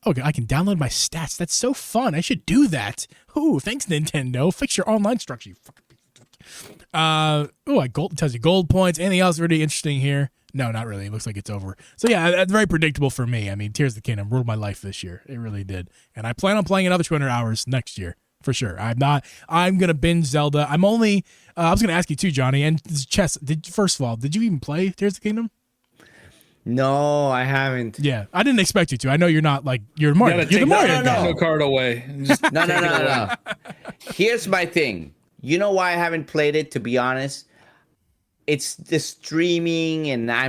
Speaker 1: Okay, I can download my stats. That's so fun. I should do that. Ooh, thanks, Nintendo. Fix your online structure, you fucking it tells you gold points. Anything else really interesting here? No, not really. It looks like it's over. So yeah, that's very predictable for me. I mean, Tears of the Kingdom ruled my life this year. It really did. And I plan on playing another 200 hours next year for sure. I'm going to binge Zelda. I was going to ask you too, Johnny, and Chess, first of all, did you even play Tears of the Kingdom?
Speaker 2: No, I haven't.
Speaker 1: Yeah, I didn't expect you to. I know you're not like, you're Mario. You're the Mario guy.
Speaker 3: No card away.
Speaker 2: No. Here's my thing. You know why I haven't played it, to be honest? It's the streaming, and I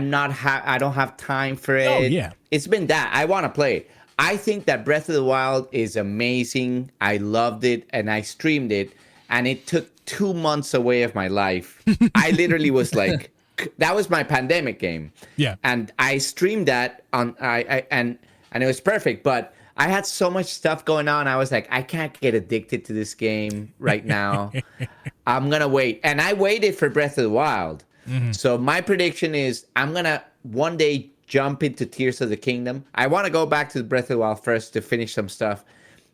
Speaker 2: don't have time for it.
Speaker 1: Oh, yeah.
Speaker 2: It's been that. I want to play it. I think that Breath of the Wild is amazing. I loved it, and I streamed it, and it took 2 months away of my life. I literally was like, that was my pandemic game.
Speaker 1: Yeah.
Speaker 2: And I streamed that on, and it was perfect, but I had so much stuff going on. I was like, I can't get addicted to this game right now. I'm gonna wait, and I waited for Breath of the Wild. So my prediction is I'm gonna one day jump into Tears of the Kingdom. I want to go back to Breath of the Wild first to finish some stuff,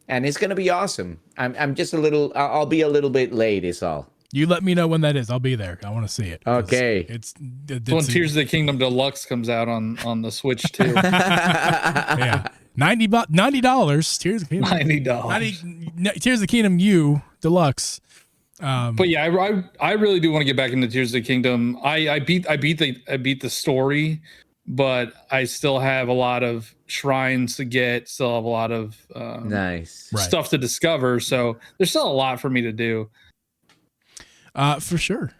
Speaker 2: and it's gonna be awesome. I'm just a little. I'll be a little bit late. Is all.
Speaker 1: You let me know when that is. I'll be there. I want to see it.
Speaker 2: Okay.
Speaker 1: It's
Speaker 3: when Tears of the Kingdom Deluxe comes out on the Switch too.
Speaker 1: Yeah. $90. Tears of the Kingdom. Tears of the Kingdom U Deluxe.
Speaker 3: But yeah, I really do want to get back into Tears of the Kingdom. I beat the story, but I still have a lot of shrines to get. Still have a lot of
Speaker 2: nice
Speaker 3: stuff to discover. So there's still a lot for me to do.
Speaker 1: For sure.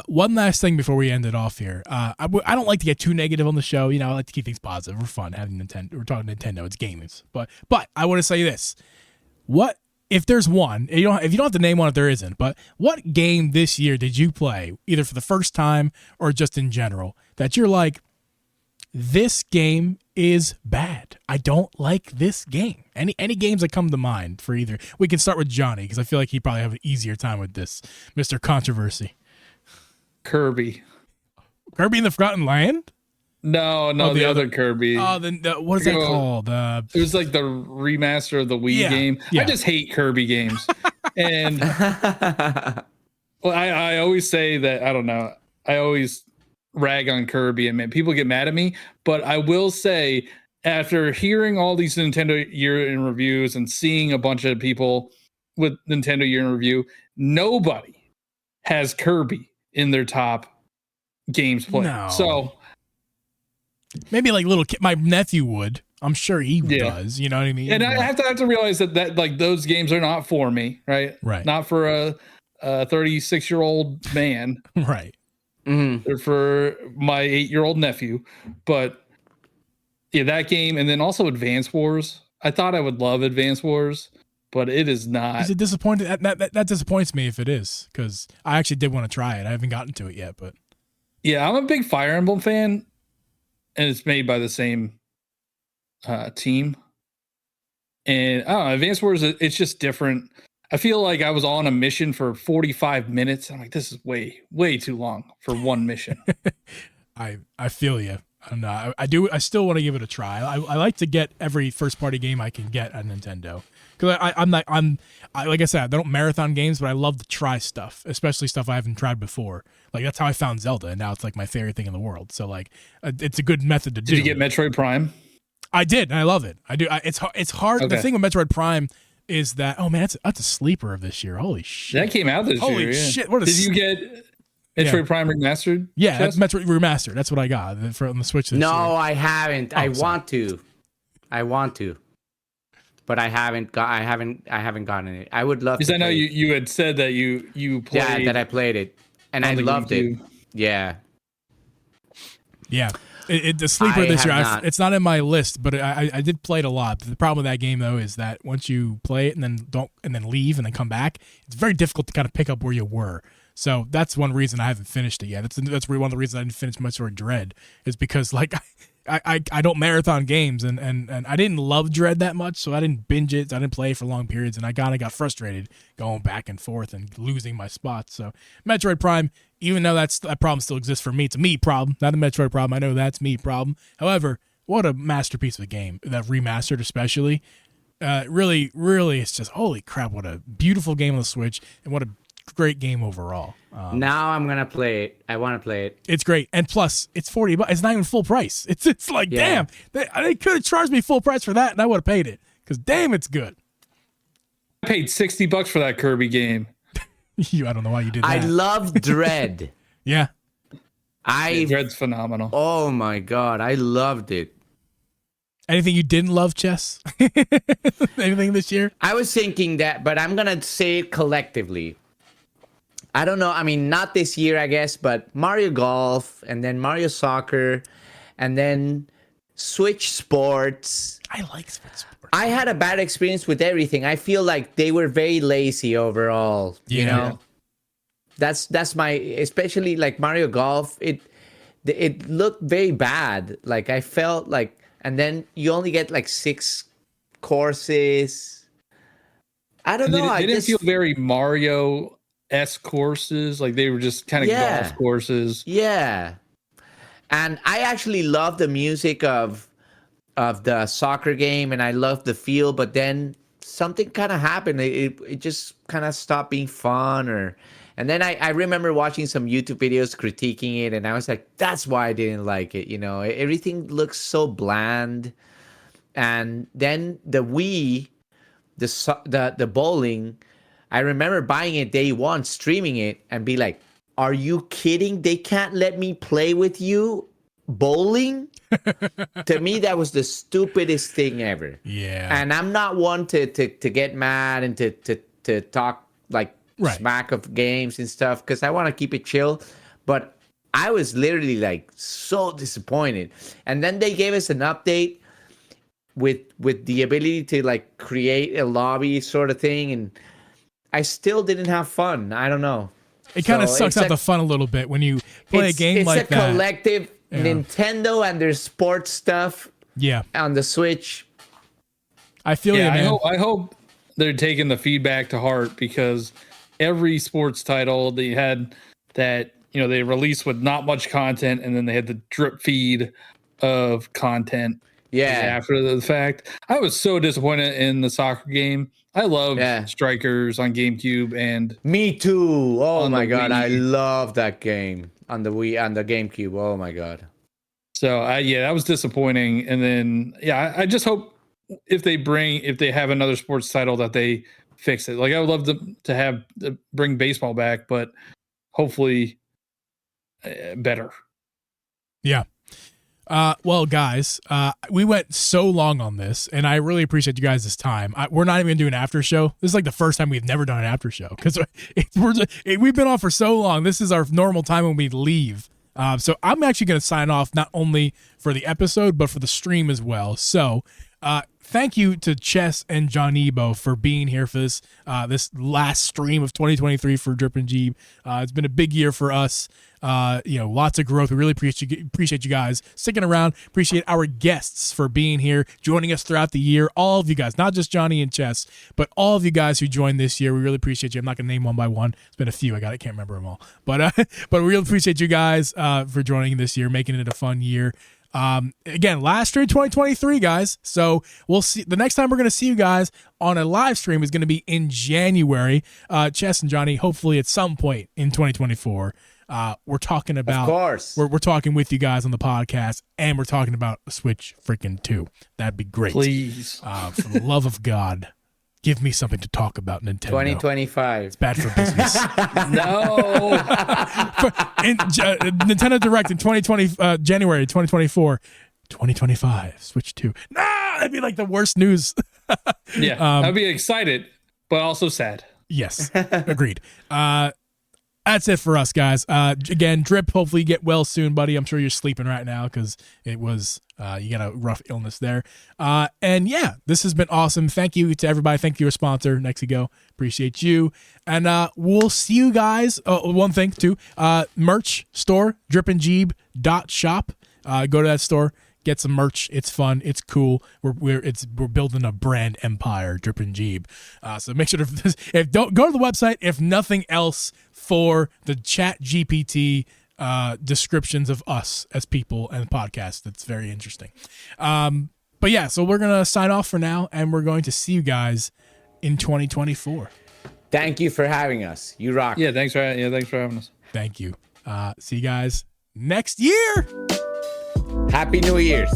Speaker 1: One last thing before we end it off here. I don't like to get too negative on the show. You know, I like to keep things positive. We're fun having Nintendo. We're talking Nintendo. It's gamers. But I want to say this: what if there's one? If you don't have to name one, if there isn't. But what game this year did you play, either for the first time or just in general, that you're like, this game is bad. I don't like this game. Any games that come to mind for either? We can start with Johnny because I feel like he probably have an easier time with this, Mr. Controversy.
Speaker 3: Kirby
Speaker 1: in the Forgotten Land?
Speaker 3: No, the other Kirby.
Speaker 1: Oh, what is that called?
Speaker 3: It was like the remaster of the Wii game.
Speaker 1: Yeah.
Speaker 3: I just hate Kirby games. And well, I always say that, I don't know. I always rag on Kirby and man, people get mad at me, but I will say after hearing all these Nintendo year in reviews and seeing a bunch of people with Nintendo year in review, nobody has Kirby in their top games played.
Speaker 1: No.
Speaker 3: So
Speaker 1: maybe like little kid, my nephew would. I'm sure he does. You know what I mean?
Speaker 3: And I have to realize that like those games are not for me, right?
Speaker 1: Right.
Speaker 3: Not for a 36-year-old man.
Speaker 1: Right.
Speaker 2: Mm-hmm.
Speaker 3: They're for my 8-year-old nephew. But yeah, that game, and then also Advance Wars. I thought I would love Advance Wars, but it is not.
Speaker 1: Is it disappointed? That disappoints me if it is, because I actually did want to try it. I haven't gotten to it yet, but
Speaker 3: yeah, I'm a big Fire Emblem fan, and it's made by the same team. And I don't know, Advance Wars, it's just different. I feel like I was on a mission for 45 minutes. I'm like, this is way too long for one mission.
Speaker 1: I feel you. I still want to give it a try. I like to get every first party game I can get on Nintendo, because I'm like I said, I don't marathon games, but I love to try stuff, especially stuff I haven't tried before. Like that's how I found Zelda, and now it's like my favorite thing in the world. So like it's a good method to do.
Speaker 3: Did you get Metroid Prime?
Speaker 1: I did, and I love it. I do. It's hard. Okay. The thing with Metroid Prime is that, oh man, that's a sleeper of this year. Holy shit!
Speaker 3: That came out this year.
Speaker 1: Holy shit!
Speaker 3: Did you get Metroid Prime Remastered?
Speaker 1: Yeah, that's Metroid Remastered. That's what I got from the Switch this year.
Speaker 2: No, I haven't. I want to, but I haven't gotten it. I would love.
Speaker 3: Because I know you had said that you played.
Speaker 2: Yeah, that I played it, and I loved it. Yeah.
Speaker 1: Yeah. The sleeper this year, it's not in my list, but I did play it a lot. The problem with that game though is that once you play it and then leave and then come back, it's very difficult to kind of pick up where you were. So that's one reason I haven't finished it yet. That's one of the reasons I didn't finish Metroid Dread, is because like I don't marathon games and I didn't love Dread that much, so I didn't binge it. I didn't play it for long periods, and I kind of got frustrated going back and forth and losing my spots. So Metroid Prime, even though that problem still exists for me, it's a me problem, not a Metroid problem. I know that's me problem. However, what a masterpiece of a game, that remastered especially. Really, it's just holy crap! What a beautiful game on the Switch, and what a great game overall.
Speaker 2: Now I'm gonna play it. I want to play it.
Speaker 1: It's great, and plus it's $40. It's not even full price. It's like damn, they could have charged me full price for that, and I would have paid it, because damn, it's good.
Speaker 3: I paid $60 for that Kirby game.
Speaker 1: I don't know why you did that.
Speaker 2: I love Dread.
Speaker 1: Yeah,
Speaker 3: Dread's phenomenal.
Speaker 2: Oh my god, I loved it.
Speaker 1: Anything you didn't love, Chess? Anything this year?
Speaker 2: I was thinking that, but I'm gonna say it collectively. I don't know. I mean, not this year, I guess, but Mario Golf, and then Mario Soccer, and then Switch Sports.
Speaker 1: I like Switch Sports.
Speaker 2: I had a bad experience with everything. I feel like they were very lazy overall.
Speaker 1: Yeah.
Speaker 2: You know, that's my, especially like Mario Golf. It looked very bad. Like I felt like, and then you only get like 6 courses. I don't know.
Speaker 3: They didn't feel very Mario-esque courses. Like they were just kind of golf courses.
Speaker 2: Yeah. And I actually love the music of the soccer game, and I love the feel, but then something kind of happened. It just kind of stopped being fun. And then I remember watching some YouTube videos critiquing it, and I was like, that's why I didn't like it. Everything looks so bland. And then the Wii, the bowling, I remember buying it day one, streaming it, and be like, are you kidding? They can't let me play with you bowling? To me, that was the stupidest thing ever.
Speaker 1: Yeah.
Speaker 2: And I'm not one to get mad and to talk like smack of games and stuff, because I want to keep it chill. But I was literally like so disappointed. And then they gave us an update with the ability to like create a lobby sort of thing, and I still didn't have fun. I don't know.
Speaker 1: It kind of sucks out the fun a little bit when you play a game like that.
Speaker 2: It's a collective Nintendo and their sports stuff.
Speaker 1: Yeah.
Speaker 2: On the Switch.
Speaker 1: I feel you, man.
Speaker 3: I hope they're taking the feedback to heart, because every sports title they had that, they released with not much content, and then they had the drip feed of content.
Speaker 2: Yeah.
Speaker 3: After the fact, I was so disappointed in the soccer game. I love Strikers on GameCube, and
Speaker 2: me too. Oh my god, I love that game on the Wii, on the GameCube. Oh my god.
Speaker 3: So that was disappointing. And then I just hope if they have another sports title that they fix it. Like I would love to bring baseball back, but hopefully better.
Speaker 1: Yeah. Well, guys, we went so long on this, and I really appreciate you guys this time. We're not even gonna do an after show. This is like the first time we've never done an after show, because we've been off for so long. This is our normal time when we leave. So I'm actually gonna sign off, not only for the episode but for the stream as well. So, thank you to Chess and Johniibo for being here for this last stream of 2023 for Drip and Geeb. It's been a big year for us. Lots of growth. We really appreciate you guys sticking around. Appreciate our guests for being here, joining us throughout the year. All of you guys, not just Johnny and Chess, but all of you guys who joined this year. We really appreciate you. I'm not going to name one by one. It's been a few. I can't remember them all. But we really appreciate you guys for joining this year, making it a fun year. Again, last stream 2023, guys. So we'll see. The next time we're going to see you guys on a live stream is going to be in January. Chess and Johnny, hopefully at some point in 2024. We're talking about,
Speaker 2: of course,
Speaker 1: we're talking with you guys on the podcast, and we're talking about Switch freaking 2. That'd be great.
Speaker 3: Please.
Speaker 1: For the love of God, give me something to talk about, Nintendo.
Speaker 2: 2025.
Speaker 1: It's bad for business.
Speaker 3: No.
Speaker 1: Nintendo Direct in 2020, January 2024. 2025, Switch 2. No, that'd be like the worst news.
Speaker 3: I'd be excited, but also sad.
Speaker 1: Yes, agreed. That's it for us, guys. Again, Drip, hopefully you get well soon, buddy. I'm sure you're sleeping right now because it was you got a rough illness there. And yeah, this has been awesome. Thank you to everybody. Thank you, our sponsor, Nexigo. Appreciate you. And we'll see you guys. One thing too, merch store, dripandgeeb.shop. Go to that store. Get some merch. It's fun. It's cool. We're building a brand empire, Drip and Geeb. So make sure if don't go to the website, if nothing else, for the Chat GPT descriptions of us as people and podcasts. That's very interesting. But yeah, so we're gonna sign off for now, and we're going to see you guys in 2024.
Speaker 2: Thank you for having us. You rock.
Speaker 3: Yeah, thanks for having us.
Speaker 1: Thank you. See you guys next year.
Speaker 2: Happy New Year's.